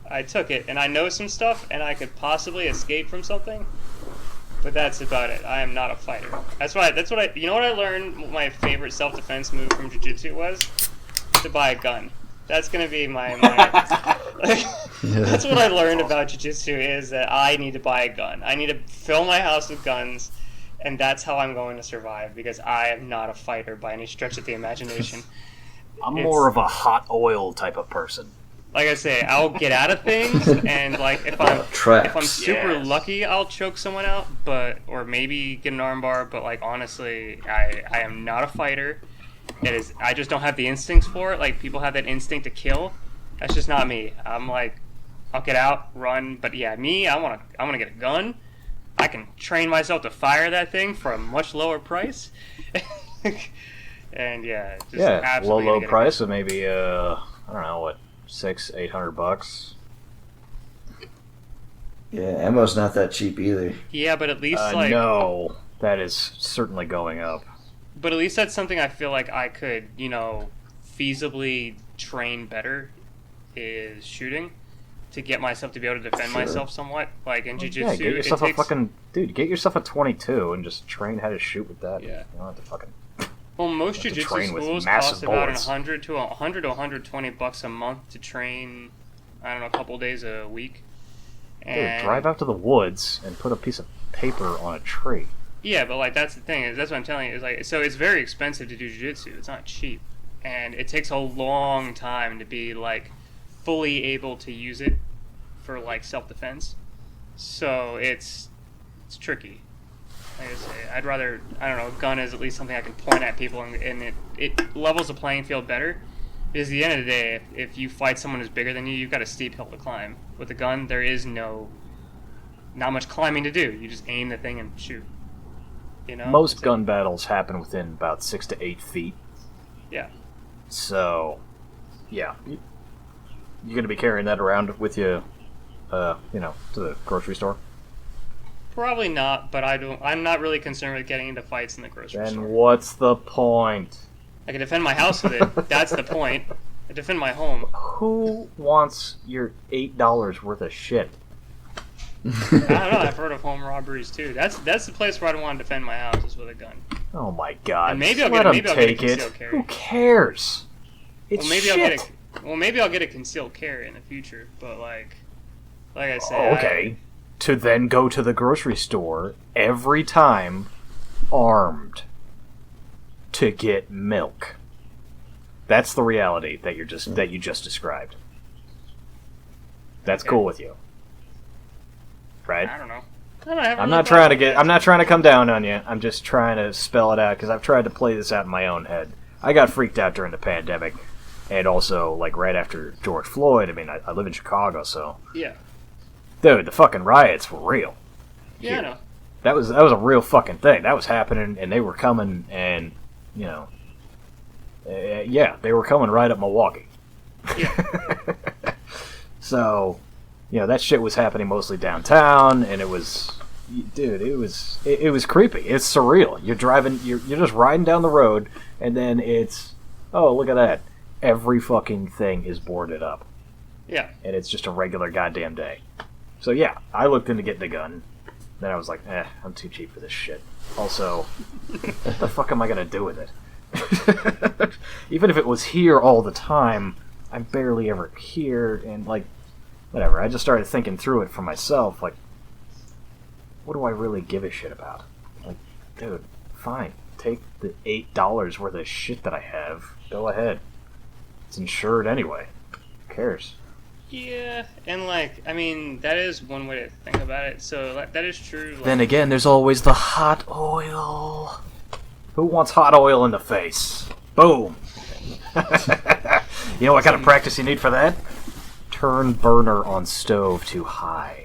I took it, and I know some stuff, and I could possibly escape from something, but that's about it. I am not a fighter. You know what I learned? My favorite self-defense move from jiu-jitsu was to buy a gun. That's gonna be my that's what I learned about jiu-jitsu is that I need to buy a gun. I need to fill my house with guns, and that's how I'm going to survive because I am not a fighter by any stretch of the imagination. I'm more of a hot oil type of person. Like I say, I'll get out of things, and like if I'm Traps. super Yes. lucky, I'll choke someone out, or maybe get an armbar. But like honestly, I am not a fighter. I just don't have the instincts for it. Like people have that instinct to kill. That's just not me. I'm like, I'll get out, run. But yeah, me, I wanna get a gun. I can train myself to fire that thing for a much lower price. And yeah, just absolutely low gonna get a price of maybe I don't know what, $600-800. Yeah, ammo's not that cheap either. Yeah, but at least like No, that is certainly going up. But at least that's something I feel like I could, feasibly train better is shooting to get myself to be able to defend Sure. myself somewhat. Like in jiu-jitsu, Yeah, get yourself it takes, get yourself a 22 and just train how to shoot with that. Yeah. You don't have to fucking. well, most have to jiu-jitsu train with schools massive cost about bullets. $100 to $120 a month to train. I don't know, a couple days a week. Dude, And drive out to the woods and put a piece of paper on a tree. yeah, but like that's the thing is that's what I'm telling you is like so it's very expensive to do jiu-jitsu. It's not cheap, and it takes a long time to be like fully able to use it for like self-defense. So it's tricky. Like I say, I'd rather I don't know. A gun is at least something I can point at people and it levels the playing field better. Because at the end of the day, if you fight someone who's bigger than you, you've got a steep hill to climb. With a gun, there is not much climbing to do. You just aim the thing and shoot. Most That's it. gun battles happen within about 6 to 8 feet. Yeah. So, yeah, you're gonna be carrying that around with you, to the grocery store. Probably not, but I'm not really concerned with getting into fights in the grocery Then store. what's the point? I can defend my house with it. That's the point. I defend my home. Who wants your $8 worth of shit? I don't know. I've heard of home robberies too. That's the place where I don't want to defend my house is with a gun. Oh my god! And maybe just I'll get- let 'em maybe I'll get a take it. concealed carry. Who cares? It's Well, maybe shit. I'll get a concealed carry in the future. But like I said, Oh, okay. To then go to the grocery store every time, armed, to get milk. That's the reality that you just described. That's Okay. cool with you, right? I don't know. I haven't I'm really not thought trying to about that. I'm not trying to come down on you. I'm just trying to spell it out because I've tried to play this out in my own head. I got freaked out during the pandemic. And also, like, right after George Floyd, I mean, I live in Chicago, so... Yeah. Dude, the fucking riots were real. Yeah, I know. That was a real fucking thing. That was happening, and they were coming, and, you know... yeah, they were coming right up Milwaukee. Yeah. So, you know, that shit was happening mostly downtown, and it was... Dude, it was creepy. It's surreal. You're driving... You're just riding down the road, and then it's... Oh, look at that. Every fucking thing is boarded up. Yeah. And it's just a regular goddamn day. So yeah, I looked into getting a gun. Then I was like, I'm too cheap for this shit. Also, what the fuck am I gonna do with it? Even if it was here all the time, I'm barely ever here, and like, whatever. I just started thinking through it for myself, like, what do I really give a shit about? Like, dude, fine. Take the $8 worth of shit that I have. Go ahead. It's insured anyway. Who cares? Yeah, and like, I mean, that is one way to think about it. So that is true. Like, Then again, there's always the hot oil. Who wants hot oil in the face? Boom. You know what kind of practice you need for that? Turn burner on stove to high.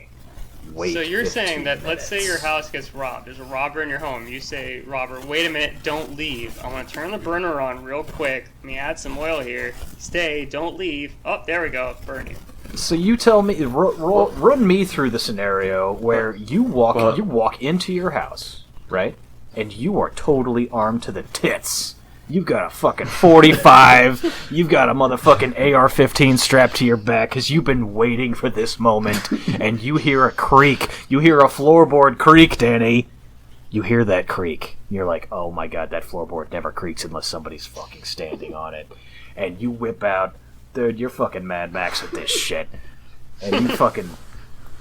Wait. So you're saying that, let's say your minutes. house gets robbed. There's a robber in your home. You say, robber, wait a minute, don't leave. I want to turn the burner on real quick. Let me add some oil here. Stay, don't leave. Oh, there we go. Burn you. So you tell me, run me through the scenario where you walk into your house, right? And you are totally armed to the tits. You've got a fucking 45. You've got a motherfucking AR-15 strapped to your back because you've been waiting for this moment. And you hear a creak. You hear a floorboard creak, Danny. You hear that creak. You're like, oh my god, that floorboard never creaks unless somebody's fucking standing on it. And you whip out, dude, you're fucking Mad Max with this shit. And you fucking...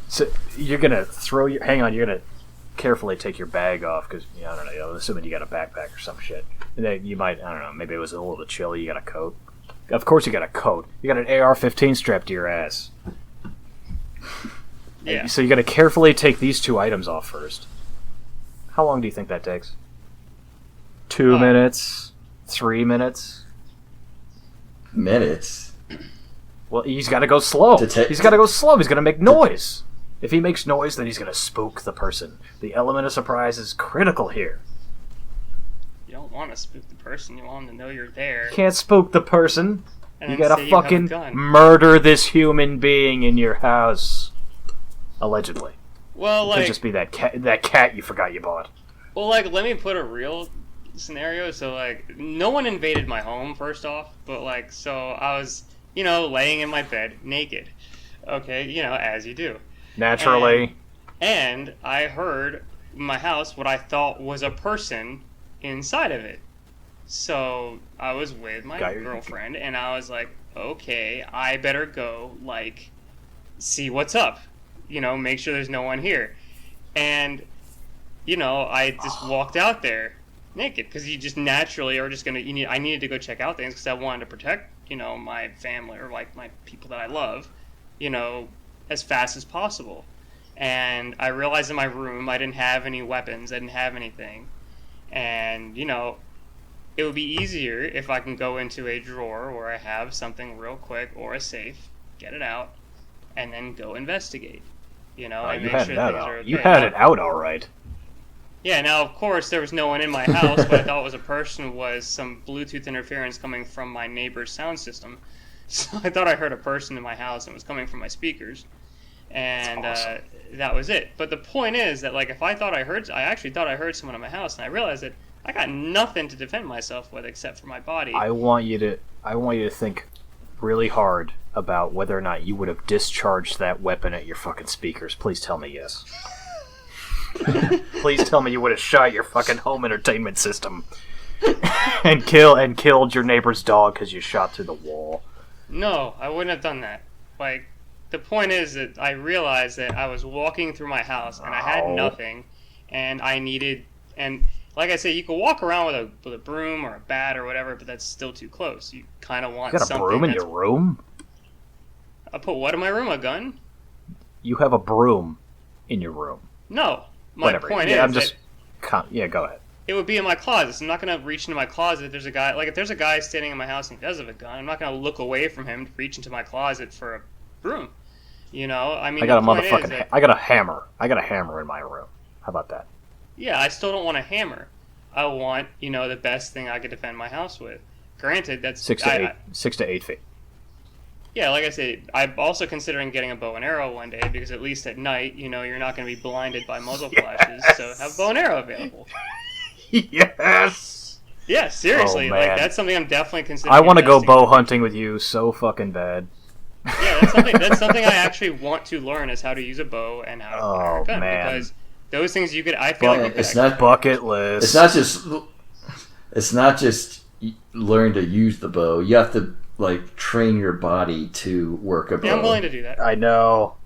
So you're gonna hang on, you're gonna carefully take your bag off because, I don't know, assuming you got a backpack or some shit. And then you might, I don't know, maybe it was a little bit chilly, you got a coat. Of course you got a coat. You got an AR-15 strapped to your ass. Yeah. So you gotta carefully take these two items off first. How long do you think that takes? 2 minutes? 3 minutes? Minutes? Well, he's gotta go slow. He's gotta go slow. He's gonna make noise. If he makes noise, then he's gonna spook the person. The element of surprise is critical here. You don't want to spook the person. You want them to know you're there. You can't spook the person. And You then gotta say you have a fucking gun. murder this human being in your house. Allegedly. Well, Could like, just be that cat you forgot you bought. well, like, let me put a real scenario. So, like, no one invaded my home, first off. But, like, so I was, laying in my bed, naked. Okay, as you do. Naturally. And I heard in my house what I thought was a person inside of it. So I was with my girlfriend, and I was like, okay, I better go, like, see what's up. Make sure there's no one here. And, I just walked out there naked, because you just naturally are just going to, I needed to go check out things, because I wanted to protect, my family, or, like, my people that I love, as fast as possible. And I realized in my room I didn't have any weapons, I didn't have anything. And, it would be easier if I can go into a drawer where I have something real quick, or a safe, get it out, and then go investigate. And you make had sure that things are out. okay. You had it out all right. Yeah, now, of course, there was no one in my house. What I thought was a person was some Bluetooth interference coming from my neighbor's sound system. So I thought I heard a person in my house, and it was coming from my speakers. And awesome. That was it. But the point is that, like, if I actually thought I heard someone in my house, and I realized that I got nothing to defend myself with except for my body. I want you to think really hard about whether or not you would have discharged that weapon at your fucking speakers. Please tell me yes. Please tell me you would have shot your fucking home entertainment system and killed your neighbor's dog because you shot through the wall. No, I wouldn't have done that. Like, the point is that I realized that I was walking through my house and I had nothing, and I needed, and like I said, you can walk around with a broom or a bat or whatever, but that's still too close. You kind of want You got a something. broom in your room? I put what in my room? A gun? You have a broom in your room. No. My Whatever. point Yeah, is I'm just. Yeah, go ahead. it would be in my closet. So I'm not gonna reach into my closet if there's a guy. Like if there's a guy standing in my house and he does have a gun, I'm not gonna look away from him to reach into my closet for a broom. You know, I mean, I got a the point motherfucking. is that, I got a hammer. I got a hammer in my room. How about that? yeah, I still don't want a hammer. I want, the best thing I could defend my house with. Granted, that's 6 to 8 feet. Yeah, like I said, I'm also considering getting a bow and arrow one day because at least at night, you're not going to be blinded by muzzle flashes. So have bow and arrow available. Yes. Yeah, seriously, Oh, man. like that's something I'm definitely considering. I want to go investing bow in. hunting with you so fucking bad. Yeah, that's something I actually want to learn is how to use a bow and how to fire a Oh, gun man. because those things I feel like you could it's actually- not Bucket list. It's not just learn to use the bow. You have to like train your body to work a bow. Yeah, I'm willing to do that. I know.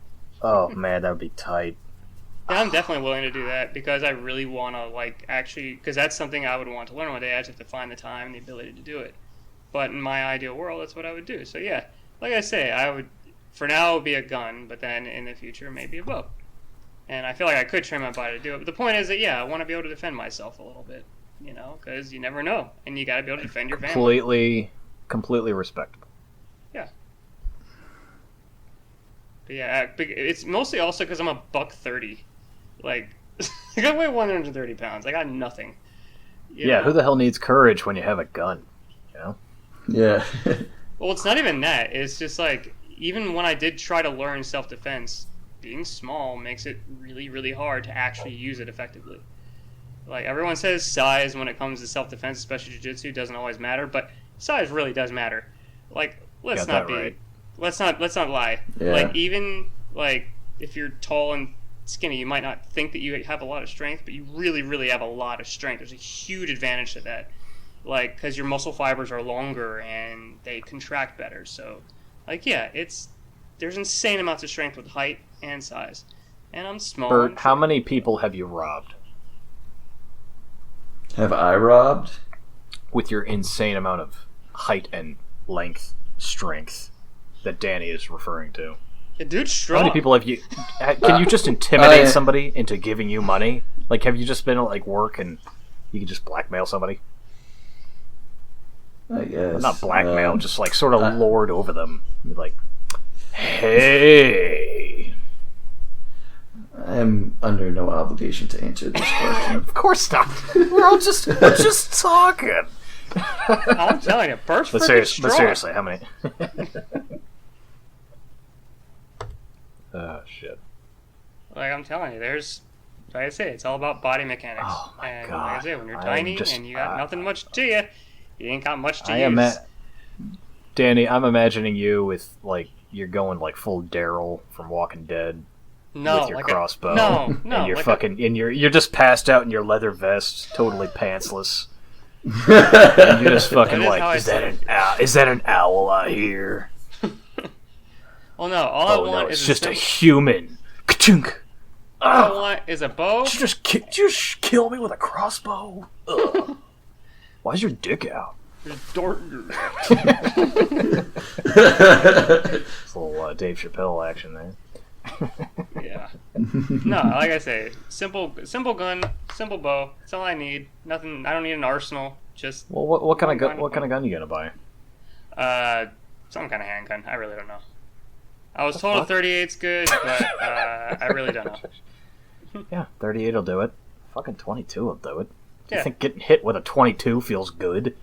Oh man, that would be tight. Yeah, I'm definitely willing to do that because I really want to because that's something I would want to learn one day. I just have to find the time and the ability to do it. But in my ideal world, that's what I would do. So yeah, like I say, I would, for now, it would be a gun, but then in the future, maybe a bow. And I feel like I could train my body to do it. But the point is that, yeah, I want to be able to defend myself a little bit, because you never know. And you got to be able to defend your family. Completely respectable. Yeah. But yeah, it's mostly also because I'm a $130. Like, I weigh 130 pounds. I got nothing. Yeah, who the hell needs courage when you have a gun? Yeah. Well, it's not even that. It's just like, even when I did try to learn self-defense, being small makes it really, really hard to actually use it effectively. Like, everyone says size when it comes to self-defense, especially jiu-jitsu, doesn't always matter, but size really does matter. Like, let's not lie. Yeah. Like, even, like, if you're tall and skinny, you might not think that you have a lot of strength, but you really, really have a lot of strength. There's a huge advantage to that. Like, because your muscle fibers are longer and they contract better. So, like, yeah, there's insane amounts of strength with height and size. And I'm small. Burt, how many people have you robbed? Have I robbed? With your insane amount of height and length, strength that Danny is referring to. The dude's strong. How many people have you... Can you just intimidate somebody into giving you money? Like, have you just been at, like, work and you can just blackmail somebody? I guess. Not blackmail, just, like, sort of lord over them. Be like, hey... I'm under no obligation to answer this question. Of course not. We're just talking. I'm telling you, Burt's freaking strong. But seriously, how many? Oh, shit. Like, I'm telling you, like I say, it's all about body mechanics. Oh, my and God. like I say, when you're tiny and you got nothing much to you ain't got much to I use. Danny, I'm imagining you with, like, you're going, like, full Daryl from Walking Dead. No, with your like crossbow. No. And you're like and you're just passed out in your leather vest, totally pantsless. And you're just fucking That is like, how I is that an owl I hear? Well, no, all I want it's is just a human. Ka-chunk. All I want is a bow. Did you just kill me with a crossbow? Ugh. Why's your dick out? It's a little Dave Chappelle action there. Yeah. No, like I say, simple gun, simple bow. That's all I need. Nothing. I don't need an arsenal. Just what kind of gun? What kind of gun are you gonna buy? Some kind of handgun. I really don't know. I was told a 38's good, but I really don't know. Yeah, 38 will do it. Fucking 22 will do it. Do Yeah. you think getting hit with a 22 feels good?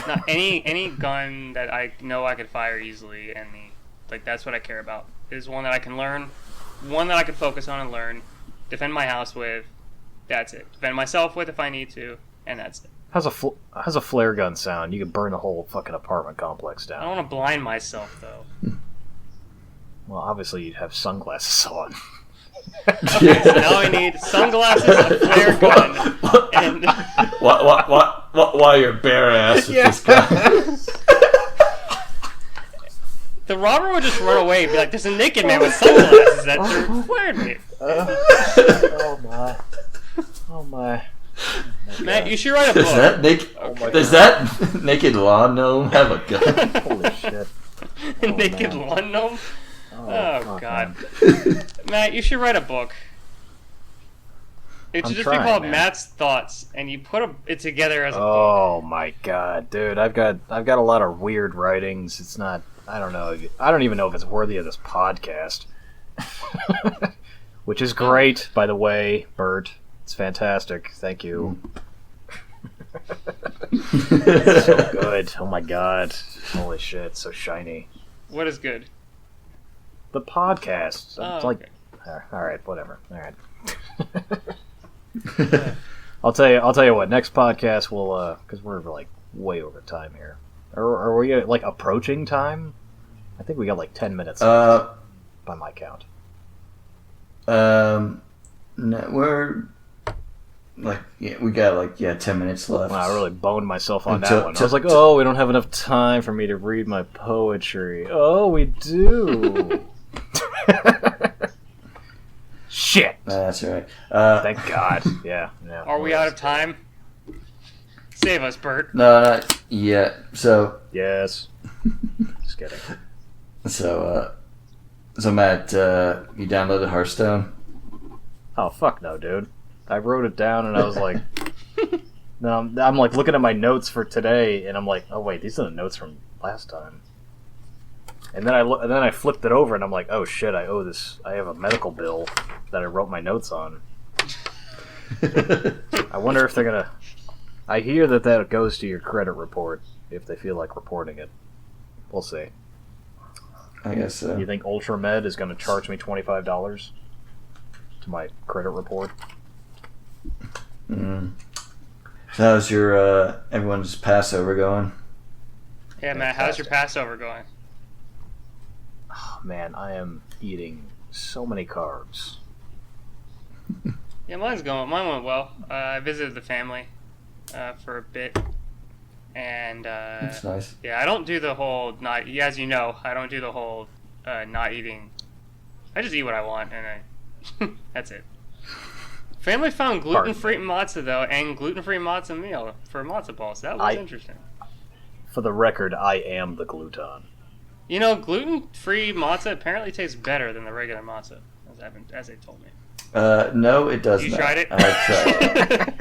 No, any gun that I know I could fire easily, and that's what I care about. Is one that I can learn, one that I can focus on and learn, defend my house with. That's it. Defend myself with if I need to, and that's it. How's a flare gun sound? You could burn the whole fucking apartment complex I down. don't want to blind myself though. Well, obviously you'd have sunglasses on. Okay, so now I need sunglasses, a flare gun, and Why you're bare ass with this guy? the robber would just run away and be like, "There's a naked man with sunglasses that flared me." Oh my. Matt, you should write a book. Does that naked lawn gnome have a gun? Holy shit. Naked lawn gnome? Oh, fuck, God. man. Matt, you should write a book. It should I'm just be trying, called man. Matt's Thoughts, and you put it together as a book. Oh my god, dude! I've got a lot of weird writings. It's not. I don't know. I don't even know if it's worthy of this podcast. Which is great, by the way, Burt. It's fantastic. Thank you. It's so good. Oh my god! Holy shit! So shiny. What is good? The podcast. Oh, It's like. okay. All right. Whatever. All right. I'll tell you what. Next podcast we'll because we're like way over time here. Are we like approaching time? I think we got like 10 minutes left, by my count. No, we're like we got like 10 minutes left. Wow, I really boned myself on Until- that one. I was like, oh, we don't have enough time for me to read my poetry. Oh, we do. Shit. That's all right. Thank God. Yeah. Are we out of time? Save us, Bert. No, not yet. So Yes. Just kidding. so Matt, you downloaded Hearthstone? Oh, fuck no, dude. I wrote it down and I was like... no, I'm like looking at my notes for today and I'm like, oh wait, these are the notes from last time. And then I flipped it over and I'm like, oh shit, I owe this. I have a medical bill that I wrote my notes on. I wonder if they're gonna... I hear that goes to your credit report if they feel like reporting it. We'll see. I guess so. You think UltraMed is going to charge me $25 to my credit report? So how's your everyone's Passover going? Yeah, Matt, how's your Passover going? Oh, man, I am eating so many carbs. Yeah, mine went well. I visited the family for a bit, and That's nice. yeah, I don't do the whole not. As you know, I don't do the whole not eating. I just eat what I want, and that's it. Family found gluten-free matzah though, and gluten-free matzah meal for matzah balls. That was interesting. For the record, I am the gluton. You know, gluten-free matzah apparently tastes better than the regular matzah, as they told me. No, it does You not. tried it? I've tried.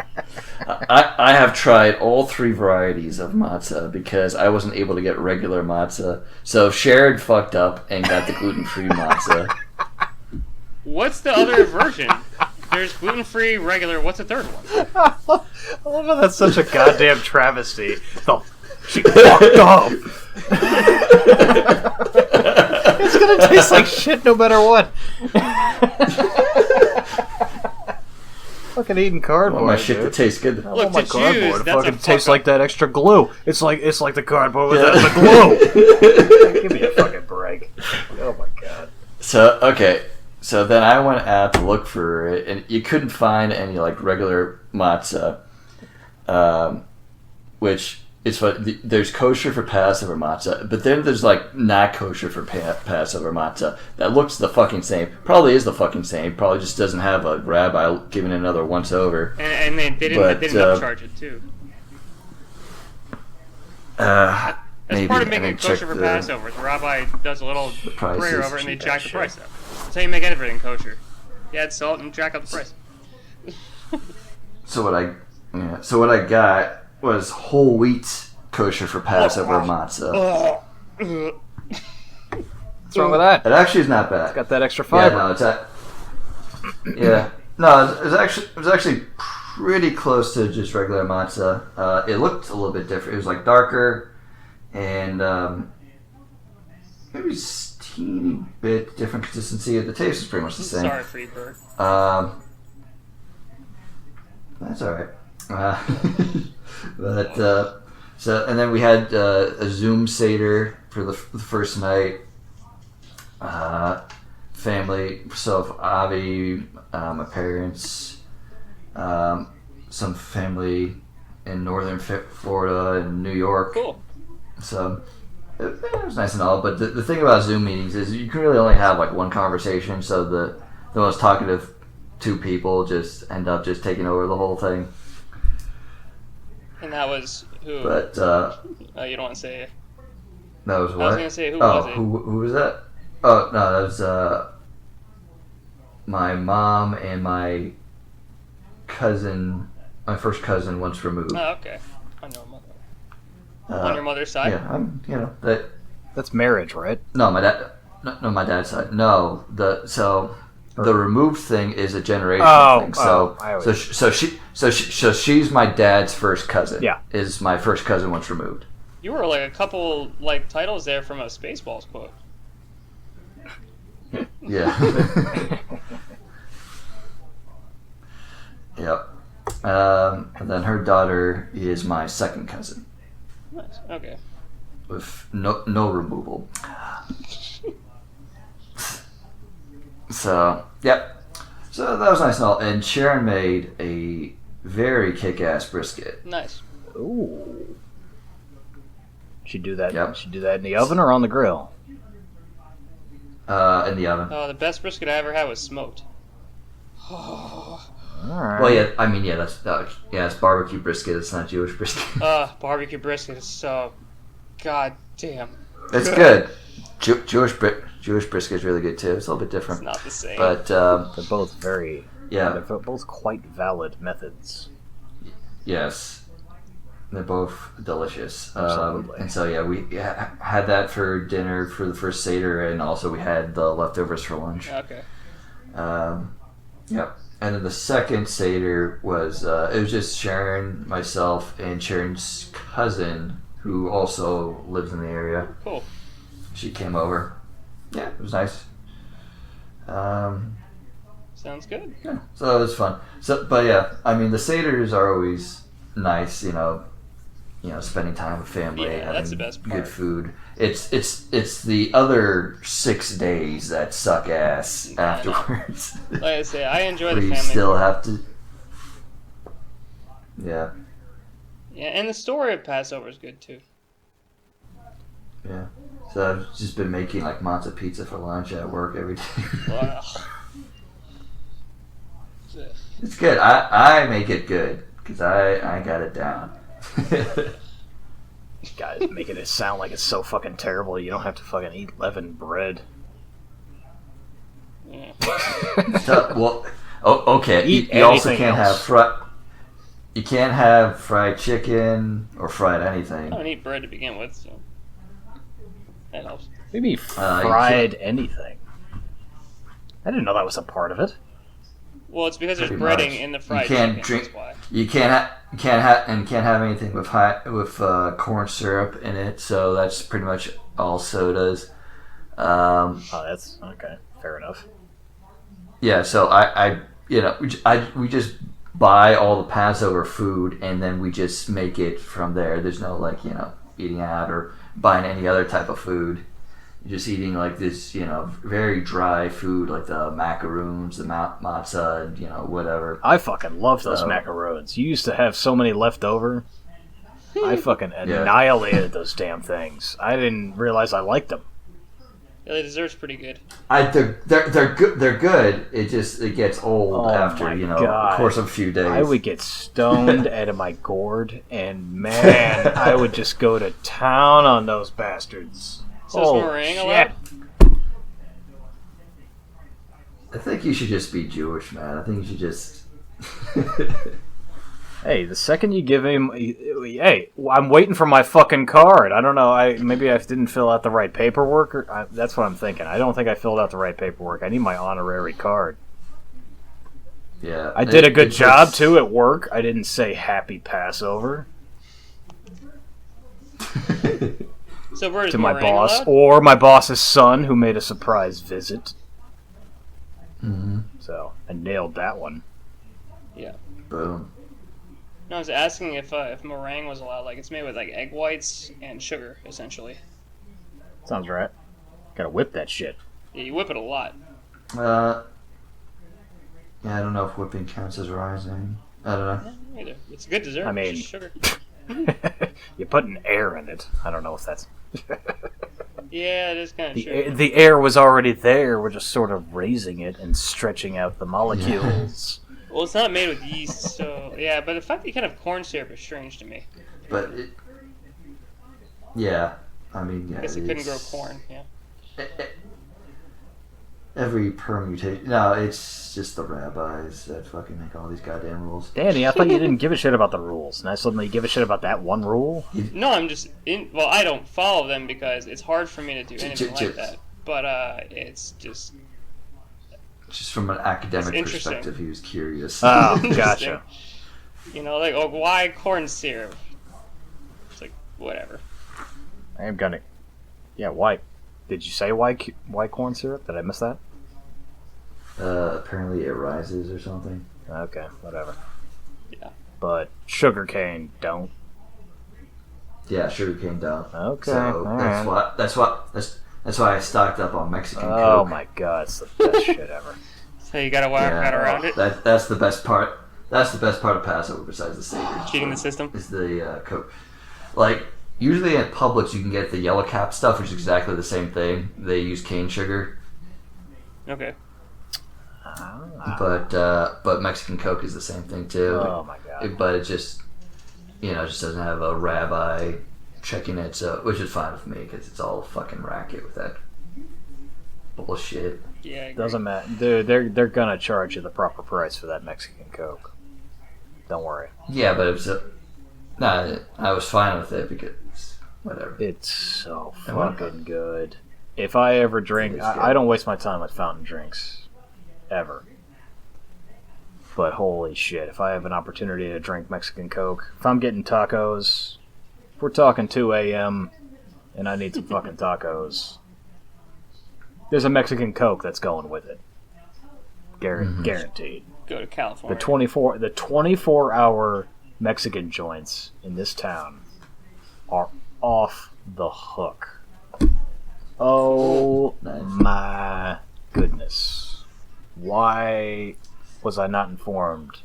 I have tried all 3 varieties of matzah because I wasn't able to get regular matzah. So Sharon fucked up and got the gluten-free matzah. What's the other version? There's gluten-free, regular. What's the third one? I love how that's such a goddamn travesty. She fucked up. It's gonna taste like shit no matter what. Fucking eating I cardboard. want my shit dude. to taste good. I Look, want my to cardboard choose, to that's a fucking fuck taste up. like that extra glue. It's like the cardboard with the glue. Give me a fucking break. Oh my god. So okay, so then I went out to look for it, and you couldn't find any like regular matzah, which is what there's kosher for Passover matzah, but then there's like not kosher for Passover matzah that looks the fucking same. Probably is the fucking same. Probably just doesn't have a rabbi giving it another once over. And they didn't upcharge it too. That's Maybe. part of I making didn't kosher check for the- Passover. The rabbi does a little prices, prayer over it and they cheap jack ass the shit. price up. That's how you make everything kosher. You add salt and jack up the price. So what I got was whole wheat kosher for Passover matzah. What's wrong with that? It actually is not bad. It's got that extra Yeah, fiber. no, it was actually pretty close to just regular matzah. It looked a little bit different. It was like darker and maybe just a teeny bit different consistency. The taste was pretty much the same. Sorry for you, Bert. That's all right. But so, and then we had a Zoom Seder for the first night. Family, so Avi, my parents, some family in northern Florida and New York. Cool. So it was nice and all, but the thing about Zoom meetings is you can really only have like one conversation, so the most talkative 2 people just end up just taking over the whole thing. And that was who? But You don't want to say. that was what? I was gonna say who was it? Who was that? Oh no, that was my mom and my cousin, my first cousin once removed. Oh, okay. I know mother. On your mother's side? Yeah, that. That's marriage, right? No, my dad. No, my dad's side. No, the removed thing is a generational thing. So she's my dad's first cousin. Yeah, is my first cousin once removed. You were like a couple titles there from a Spaceballs quote. Yeah. Yep. And then her daughter is my second cousin. Nice. Okay. With no removal. So, yep. So that was nice and all. And Sharon made a very kick-ass brisket. Nice. Ooh. She'd do that. Yep. She'd do that in the oven or on the grill? In the oven. Oh, the best brisket I ever had was smoked. All right. Well, yeah. I mean, yeah. It's barbecue brisket. It's not Jewish brisket. Barbecue brisket is so goddamn. It's good. Jewish brisket is really good too. It's a little bit different. It's not the same. But they're both very. Yeah. They're both quite valid methods. Yes. They're both delicious. Absolutely. And so, yeah, we had that for dinner for the first Seder, and also we had the leftovers for lunch. Okay. Yep. And then the second Seder was, it was just Sharon, myself, and Sharon's cousin, who also lives in the area. Cool. She came over. Yeah, it was nice. Sounds good. Yeah, so that was fun. So, but yeah, I mean, the Seders are always nice, spending time with family, Yeah, having that's the best part. good food. It's the other 6 days that suck ass afterwards. Like I say, I enjoy where the you family. still have to. Yeah. Yeah, and the story of Passover is good too. Yeah. So I've just been making like matzo pizza for lunch at work every day. Wow. It's good. I make it good because I got it down. Guys, making it sound like it's so fucking terrible. You don't have to fucking eat leavened bread. Yeah. Well, okay. Eat You also anything can't else. You can't have fried chicken or fried anything. I don't eat bread to begin with, so that helps. Maybe fried anything. I didn't know that was a part of it. Well, it's because there's Pretty breading much. in the fried You can't chicken. drink. That's why. You can't have anything with corn syrup in it. So that's pretty much all sodas. Oh, that's okay. Fair enough. Yeah. So we just buy all the Passover food and then we just make it from there. There's no eating out or buying any other type of food. You're just eating like this, very dry food like the macaroons, the matzah, and, whatever. I fucking love those macaroons. You used to have so many left over. I fucking annihilated those damn things. I didn't realize I liked them. Yeah, the dessert's pretty good. They're good. They're good. It gets old after God. the course of a few days. I would get stoned out of my gourd, and man, I would just go to town on those bastards. So is meringue allowed? I think you should just be Jewish, man. I think you should just. Hey, the second you give him, hey, I'm waiting for my fucking card. I don't know. Maybe I didn't fill out the right paperwork, or that's what I'm thinking. I don't think I filled out the right paperwork. I need my honorary card. Yeah, I did a good job too at work. I didn't say Happy Passover So where is to my meringue boss allowed? or my boss's son, who made a surprise visit. Mm-hmm. So I nailed that one. Yeah. Boom. No, I was asking if meringue was allowed. Like, it's made with egg whites and sugar, essentially. Sounds right. Gotta whip that shit. Yeah, you whip it a lot. Yeah, I don't know if whipping counts as rising. I don't know. Yeah, either. It's a good dessert. I mean- It's just sugar. You put an air in it. I don't know if that's... Yeah, it is kind of sugar. The air was already there. We're just sort of raising it and stretching out the molecules. Well, it's not made with yeast, so yeah. But the fact that you kind of corn syrup is strange to me. But yeah, I mean, yeah. I guess it couldn't grow corn. Yeah. every permutation. No, it's just the rabbis that fucking make all these goddamn rules. Danny, I thought you didn't give a shit about the rules. Now suddenly you give a shit about that one rule? No, I'm just well, I don't follow them because it's hard for me to do anything like that. But it's just from an academic perspective, he was curious. Oh, gotcha. Like, oh, why corn syrup? It's like, whatever. I am gonna. Yeah, why? Did you say why corn syrup? Did I miss that? Apparently it rises or something. Okay, whatever. Yeah. But sugarcane don't. Yeah, sugarcane don't. Okay. So that's why I stocked up on Mexican Coke. Oh my god, it's the best shit ever. So you gotta work out around it. That's the best part. That's the best part of Passover, besides the Seder. Cheating the system is the Coke. Like usually at Publix, you can get the yellow cap stuff, which is exactly the same thing. They use cane sugar. Okay. But Mexican Coke is the same thing too. Oh my god. But it just just doesn't have a rabbi checking it, so which is fine with me because it's all fucking racket with that bullshit. Yeah. Doesn't matter. They're gonna charge you the proper price for that Mexican Coke. Don't worry. Yeah, but it was I was fine with it because whatever. It's so fucking good. If I ever drink, I don't waste my time with fountain drinks, ever. But holy shit, if I have an opportunity to drink Mexican Coke, if I'm getting tacos, if we're talking 2 a.m. and I need some fucking tacos, there's a Mexican Coke that's going with it. Guaranteed. Go to California. The 24-hour Mexican joints in this town are off the hook. Oh my goodness. Why was I not informed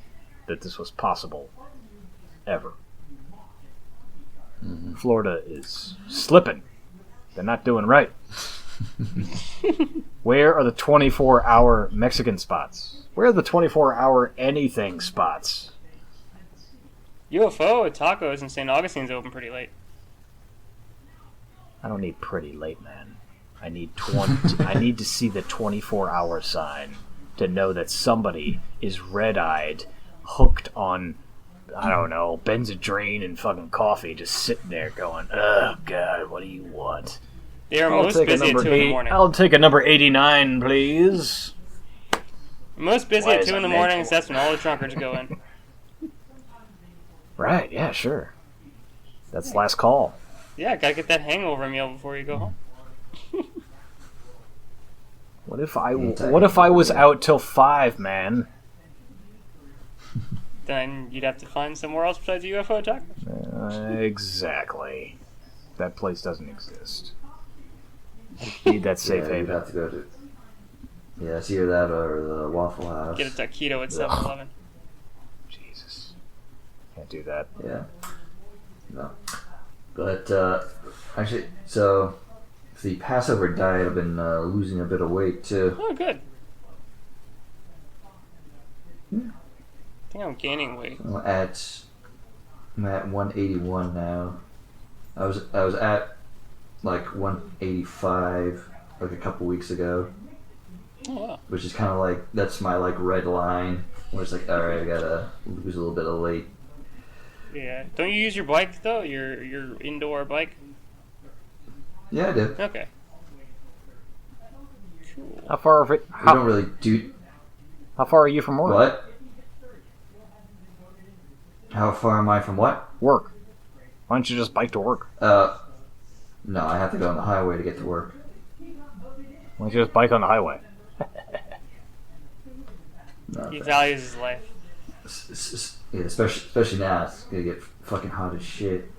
that this was possible ever? Florida is slipping. They're not doing right. Where are the 24-hour Mexican spots? Where are the 24-hour anything spots? UFO at tacos in St. Augustine's open pretty late. I don't need pretty late, man. I need I need to see the 24-hour sign to know that somebody is red-eyed, hooked on, I don't know, Benzedrine and fucking coffee, just sitting there going, oh god, what do you want? They are most busy at 2 in the morning. I'll take a number 89, please. Most busy at 2 in the morning, so that's when all the drunkards go in. Right, yeah, sure. That's last call. Yeah, gotta get that hangover meal before you go home. What if I was out till 5, man? Then you'd have to find somewhere else besides UFO tacos. Exactly. That place doesn't exist. I need that safe haven. You'd have to go to. Yeah, it's either that or the Waffle House. Get a taquito at 7-Eleven. Jesus. Can't do that. Yeah. No. But, actually, so, the Passover diet, I've been losing a bit of weight, too. Oh, good. I think I'm gaining weight. I'm at 181 now. I was at, like, 185, like, a couple weeks ago. Oh, wow. Which is kind of like, that's my, like, red line, where it's like, alright, I gotta lose a little bit of weight. Yeah. Don't you use your bike, though? Your indoor bike? Yeah, I do. Okay. Cool. How far of it? We don't really do... How far are you from work? What? How far am I from what? Work. Why don't you just bike to work? No, I have to go on the highway to get to work. Why don't you just bike on the highway? No, He values his life. Yeah, especially now, it's gonna get fucking hot as shit.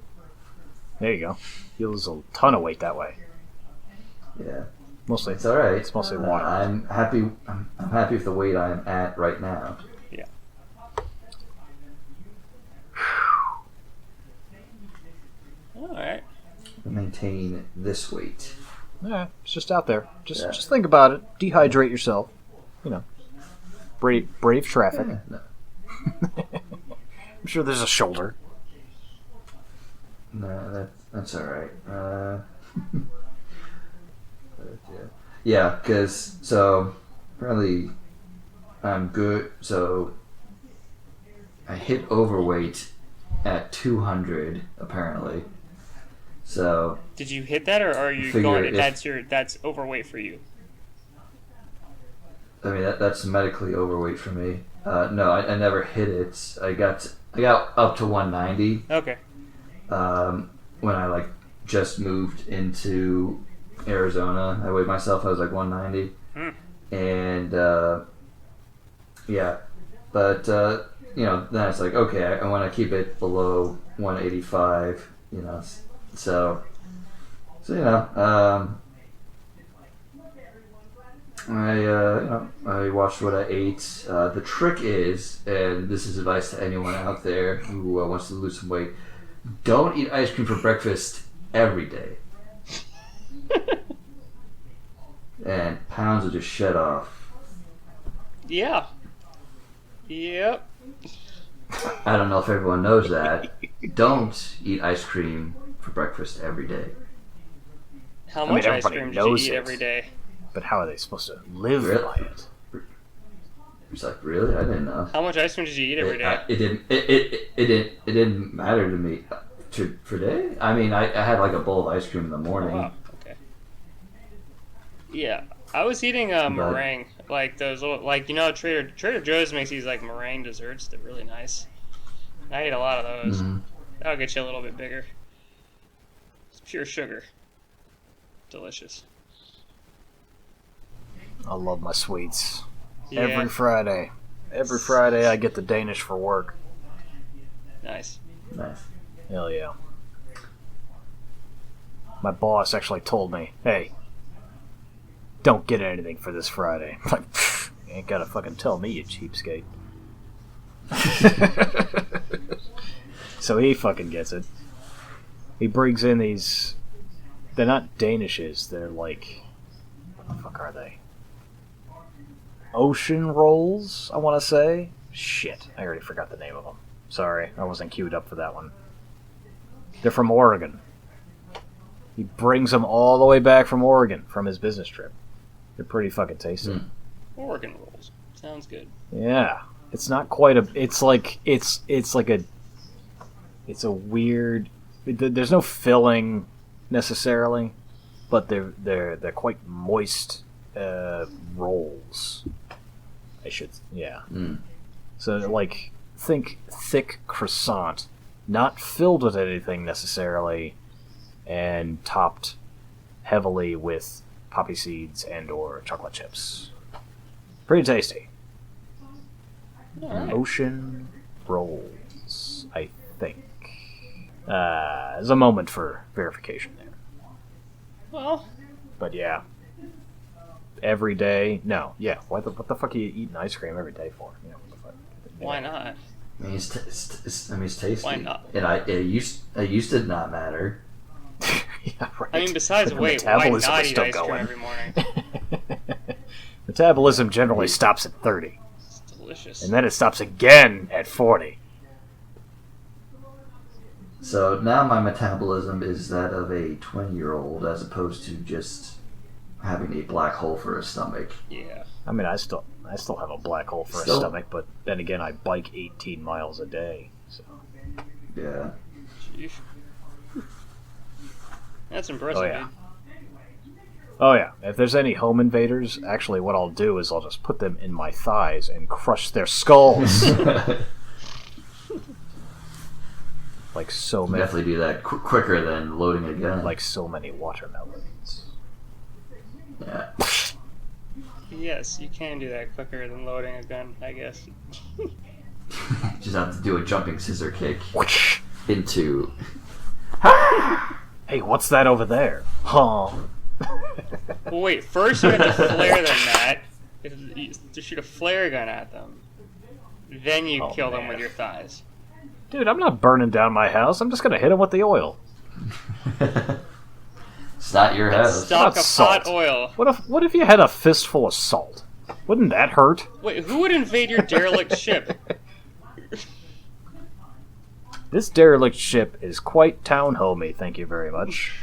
There you go. You lose a ton of weight that way. Yeah, Mostly. it's all right. It's mostly water. I'm happy. I'm happy with the weight I'm at right now. Yeah. All right. Maintain this weight. Yeah, it's just out there. Just think about it. Dehydrate yourself. You know. Brave traffic. Yeah, no. I'm sure there's a shoulder. No, that's all right. But, yeah. Yeah, because so apparently I'm good. So I hit overweight at 200 apparently. So Did you hit that, or are you figure going? if That's overweight for you. I mean that's medically overweight for me. No, I never hit it. I got up to 190 Okay. when I like just moved into Arizona. I weighed myself. I was like 190, and yeah, but then it's like okay, I want to keep it below 185. So I watched what I ate. The trick is, and this is advice to anyone out there who wants to lose some weight: don't eat ice cream for breakfast every day, and pounds will just shed off. Yeah. Yep. I don't know if everyone knows that. Don't eat ice cream for breakfast every day. How much ice everybody cream did you knows eat it. every day? But how are they supposed to live Really? by it? It's like really, I didn't know. How much ice cream did you eat every day? It didn't matter to me. For day? I mean, I had like a bowl of ice cream in the morning. Wow. Okay. Yeah, I was eating meringue, like those little, Trader Joe's makes these like meringue desserts. They're really nice. I ate a lot of those. Mm-hmm. That'll get you a little bit bigger. It's pure sugar. Delicious. I love my sweets. Yeah. Every Friday I get the Danish for work. Nice. Nice. Hell yeah. My boss actually told me, hey, don't get anything for this Friday. I'm like, you ain't gotta fucking tell me, you cheapskate. So he fucking gets it. He brings in these... They're not Danishes, they're like... What the fuck are they? Ocean rolls, I want to say? Shit, I already forgot the name of them. Sorry, I wasn't queued up for that one. They're from Oregon. He brings them all the way back from Oregon from his business trip. They're pretty fucking tasty. Oregon rolls. Sounds good. Yeah, it's not quite a. It's like it's like a. It's a weird. There's no filling necessarily, but they're quite moist rolls. I should So like think thick croissant, not filled with anything necessarily, and topped heavily with poppy seeds and or chocolate chips. Pretty tasty. Alright. Ocean rolls, I think. There's a moment for verification there. Well, But yeah. Every day? No. Yeah. What the fuck are you eating ice cream every day for? You know, what the fuck? why not? I mean, it's tasty. Why not? And it used to not matter. Yeah, right. I mean, besides Your weight, why metabolism not is eat still ice cream going. every morning? Metabolism generally stops at 30, It's delicious. and then it stops again at 40. So now my metabolism is that of a 20-year-old as opposed to just having a black hole for a stomach. Yeah. I mean, I still have a black hole for a stomach, but then again, I bike 18 miles a day. So Yeah. Jeez. That's impressive, Oh, yeah. dude. Oh yeah, if there's any home invaders, actually what I'll do is I'll just put them in my thighs and crush their skulls. Like so many. Definitely do that quicker than loading a gun. Like so many watermelons. Yeah. Yes, you can do that quicker than loading a gun, I guess. Just have to do a jumping scissor kick into. Hey, what's that over there? Huh? Well, wait, first you have to flare them that. To shoot a flare gun at them. Then you Oh, kill them man. with your thighs. Dude, I'm not burning down my house. I'm just gonna hit him with the oil. It's not your house. Stock Not of hot salt. oil. What if you had a fistful of salt? Wouldn't that hurt? Wait, who would invade your derelict ship? This derelict ship is quite town-homey, thank you very much.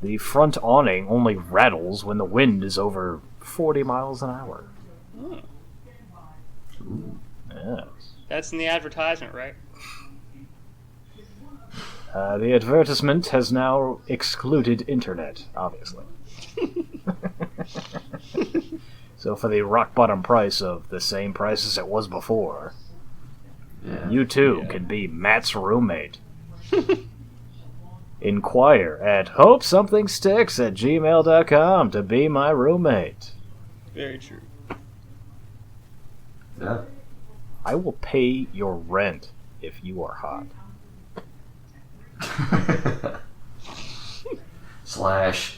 The front awning only rattles when the wind is over 40 miles an hour. Oh. Yes. That's in the advertisement, right? The advertisement has now excluded internet, obviously. So for the rock bottom price of the same price as it was before, you too can be Matt's roommate. Inquire at hopesomething.sticks@gmail.com to be my roommate. Very true. Yeah. I will pay your rent if you are hot.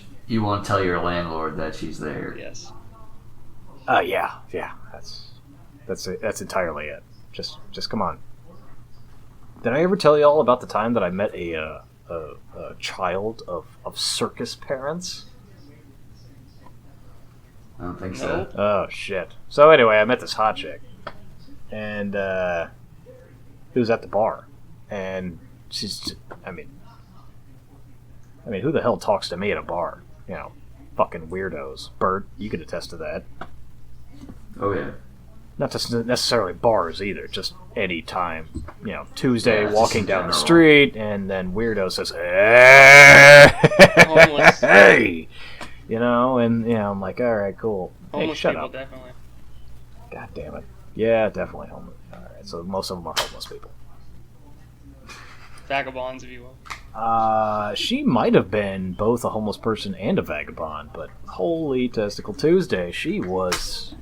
/ you won't tell your landlord that she's there. Yes. Yeah. That's entirely it. Just come on. Did I ever tell you all about the time that I met a child of circus parents? I don't think Nope. so. Oh shit. So anyway, I met this hot chick, and it was at the bar, and she's, I mean, who the hell talks to me at a bar? You know, fucking weirdos. Burt, you could attest to that. Oh yeah. Not just necessarily bars either, just any time. You know, Tuesday, Yeah, walking just in down the general. street, and then weirdo says, "Hey!" Homeless. Hey! You know, and I'm like, all right, cool. Hey, Homeless shut people, up. definitely. God damn it. Yeah, definitely homeless. All right, so most of them are homeless people. Vagabonds, if you will. She might have been both a homeless person and a vagabond, but holy testicle Tuesday, she was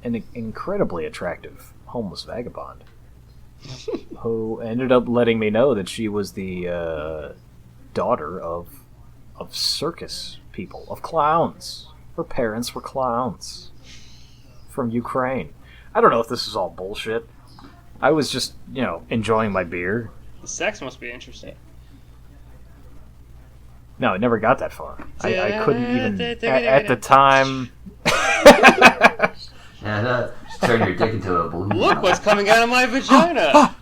an incredibly attractive homeless vagabond who ended up letting me know that she was the daughter of circus people, of clowns. Her parents were clowns from Ukraine. I don't know if this is all bullshit. I was just, enjoying my beer. The sex must be interesting. No, it never got that far. I couldn't even at the time. Yeah, just turn your dick into a balloon. Look what's coming out of my vagina!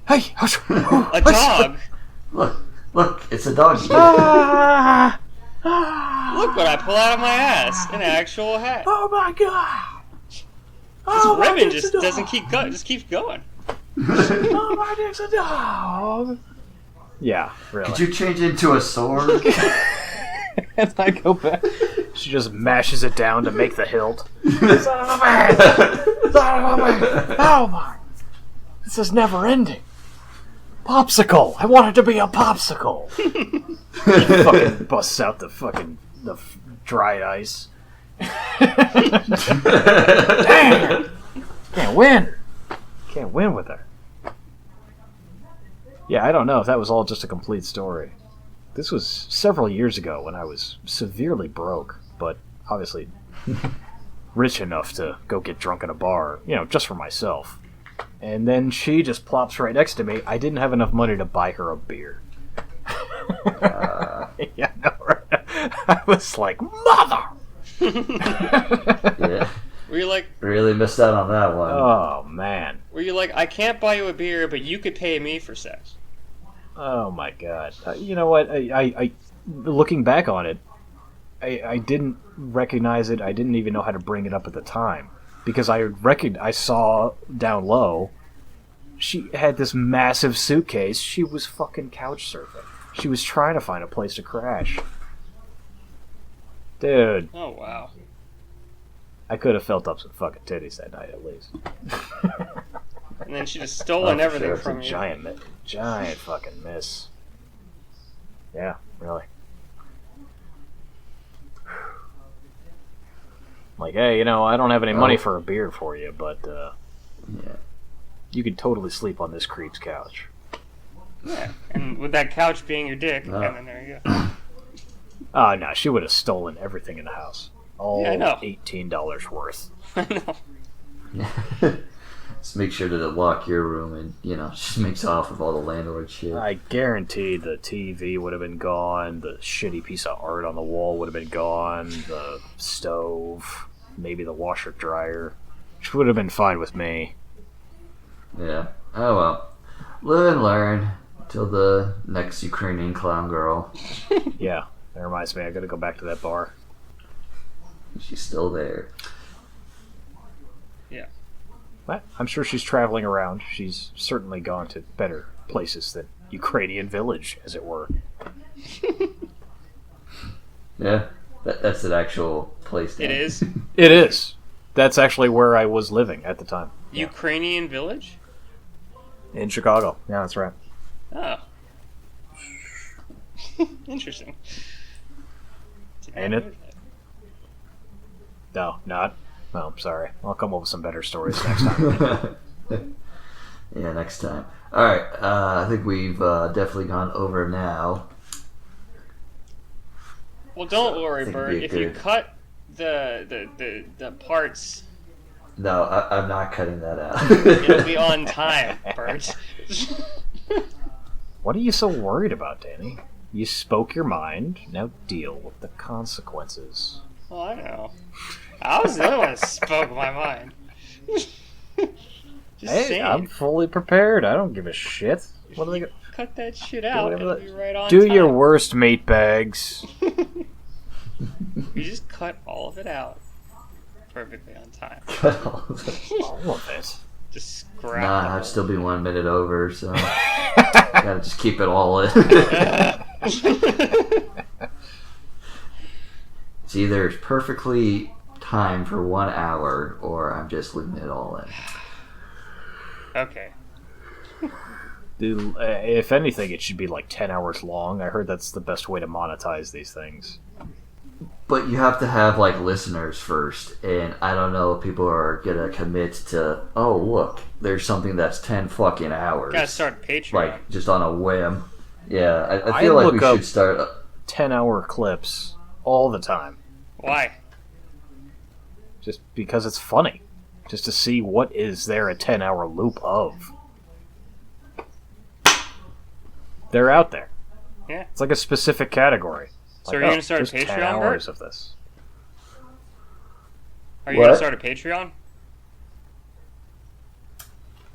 Hey, A dog! Look, it's a dog. Look what I pull out of my ass! An actual hat. Oh my god! This ribbon just doesn't keep going. Just keeps going. Oh my dick's a dog! Yeah, really. Could you change it into a sword? And I go back. She just mashes it down to make the hilt. Son of a man! Son of a man! Oh my! This is never ending. Popsicle! I want it to be a popsicle! Fucking busts out the dry ice. Damn! Can't win! Can't win with her. Yeah, I don't know if that was all just a complete story. This was several years ago when I was severely broke, but obviously rich enough to go get drunk at a bar, just for myself. And then she just plops right next to me. I didn't have enough money to buy her a beer. Yeah, no, right? I was like, mother! Yeah. Were you like, Really missed out on that one. Oh, man. I can't buy you a beer, but you could pay me for sex? Oh, my God. You know what? I looking back on it, I didn't recognize it. I didn't even know how to bring it up at the time. Because I saw down low, she had this massive suitcase. She was fucking couch surfing. She was trying to find a place to crash. Dude, Oh, wow. I could have felt up some fucking titties that night at least. And then she just stolen Oh, everything sure. from you. Giant fucking miss. Yeah, really. Like, hey, I don't have any money for a beer for you, but Yeah. you could totally sleep on this creep's couch. Yeah. And with that couch being your dick, Oh. and then there you go. Oh, no, she would have stolen everything in the house. All Yeah, I know. $18 worth. I know. Just make sure to lock your room and, just makes off with all the landlord shit. I guarantee the TV would have been gone, the shitty piece of art on the wall would have been gone, the stove, maybe the washer dryer, which would have been fine with me. Yeah. Oh well. Live and learn. till the next Ukrainian clown girl. Yeah, that reminds me. I gotta go back to that bar. She's still there. Yeah. But I'm sure she's traveling around. She's certainly gone to better places than Ukrainian Village, as it were. Yeah, that's an actual place. It is? It is. That's actually where I was living at the time. Ukrainian Village? In Chicago. Yeah, that's right. Oh. Interesting. Ain't it? No, not. Well, I'm sorry. I'll come up with some better stories next time. Yeah, next time. Alright, I think we've definitely gone over now. Well, don't worry, think Bert. it'd be If you good. cut the parts, No, I'm not cutting that out. it'll be on time, Bert. What are you so worried about, Danny? You spoke your mind. Now deal with the consequences. Well, I know. I was the only one that spoke my mind. Just Hey, saying. I'm fully prepared. I don't give a shit. What are they? Cut that shit out. whatever It'll that- be right on Do time. your worst, meat bags. You just cut all of it out. Perfectly on time. All of it. Just scrap Nah, the I'd still be 1 minute over, so gotta just keep it all in. It's either perfectly timed for 1 hour, or I'm just leaving it all in. Okay. Dude, if anything, it should be like 10 hours long. I heard that's the best way to monetize these things. But you have to have like listeners first, and I don't know if people are gonna commit to. Oh, look, there's something that's 10 fucking hours. Gotta start Patreon. Like just on a whim. Yeah, I I feel like look we up- should start. 10-hour clips all the time. Why? Just because it's funny. Just to see what is there a 10-hour loop of. They're out there. Yeah. It's like a specific category. So Like, are you gonna start a just 10 Patreon, hours Bert? of this. Are you gonna What? start a Patreon?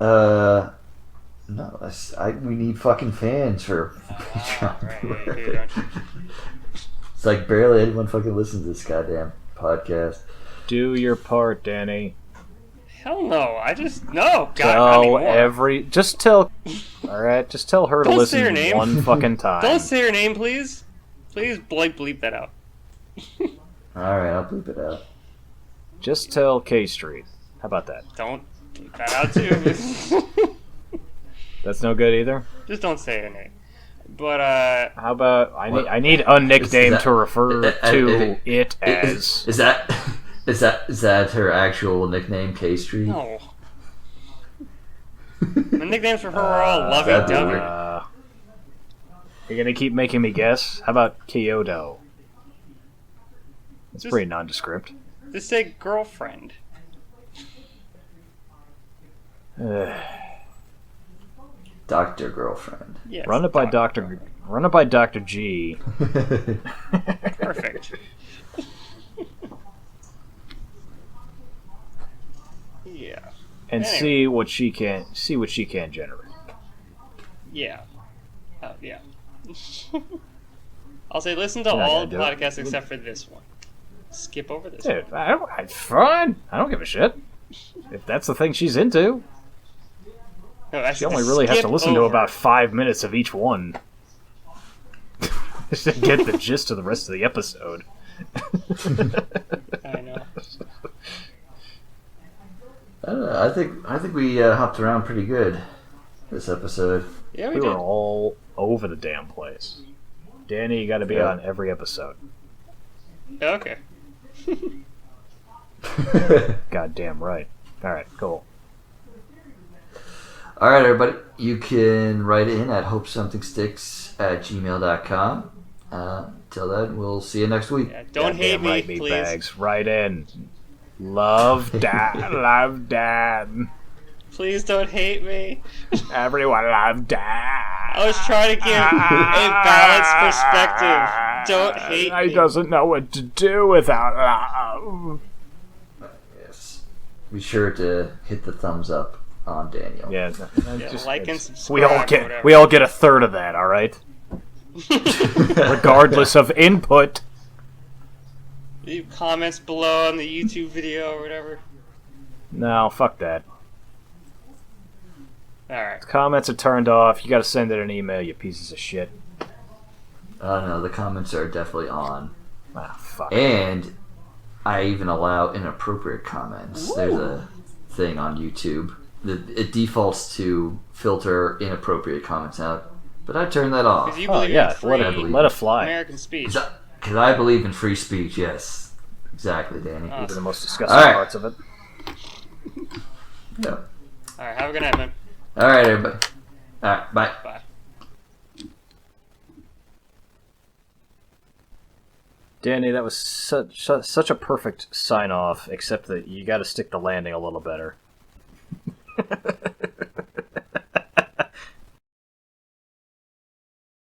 No, we need fucking fans for Right, Patreon. yeah, you don't. It's like barely anyone fucking listens to this goddamn podcast. Do your part, Danny. Hell no. I just no. God, not Tell anymore. just tell. All right, just tell her to Don't say her listen name. one fucking time. Don't say her name, please. Please bleep that out. Alright, I'll bleep it out. Just tell K Street. How about that? Don't bleep that out too. That's no good either. Just don't say her name. But How about What? I need a nickname that- to refer to if it as. Is that her actual nickname, K Street? no. My nicknames for her are all Lovey that'd be Dovey. weird. You're gonna keep making me guess. How about Kyoto? It's Just- pretty nondescript. Just say girlfriend. Ugh. Dr. Girlfriend. Yes. Run it by Doctor. Run it by Dr. G. Perfect. Yeah. And Anyway. see what she can generate. Yeah. Yeah. I'll say listen to You're not all gonna do it. podcasts except for this one. Skip over this one. Dude, it's fine. I don't give a shit. If that's the thing she's into, No, that's she only really has to skip listen to over. about 5 minutes of each one to get the gist of the rest of the episode. I know. I don't know. I think we hopped around pretty good this episode. Yeah, we We did. were all over the damn place. Danny, you got to be Yeah. on every episode. Okay. Goddamn right. All right, cool. All right, everybody. You can write in at hopesomething.sticks@gmail.com. Till then, we'll see you next week. Yeah, don't hate Goddamn me, right, meat please. bags. Right in. Love dad. Love dad. Please don't hate me. Everyone love dad. I was trying to give a balanced perspective. Don't hate He me. doesn't know what to do without love. Yes. Be sure to hit the thumbs up on Daniel. Yeah, Yeah, like and subscribe. we all get a third of that. All right, regardless of input. Leave comments below on the YouTube video or whatever. No, fuck that. Alright. Comments are turned off. You got to send it an email, you pieces of shit. No, the comments are definitely on. Ah, fuck. And I even allow inappropriate comments. Ooh. There's a thing on YouTube. It defaults to filter inappropriate comments out, but I turn that off. Because you believe in free let it fly. American speech. Because I believe in free speech, yes. Exactly, Danny. Even the most disgusting parts of it. Yeah. Alright, have a good night, man. Alright, everybody. Alright, bye. Bye. Danny, that was such a perfect sign-off, except that you got to stick the landing a little better.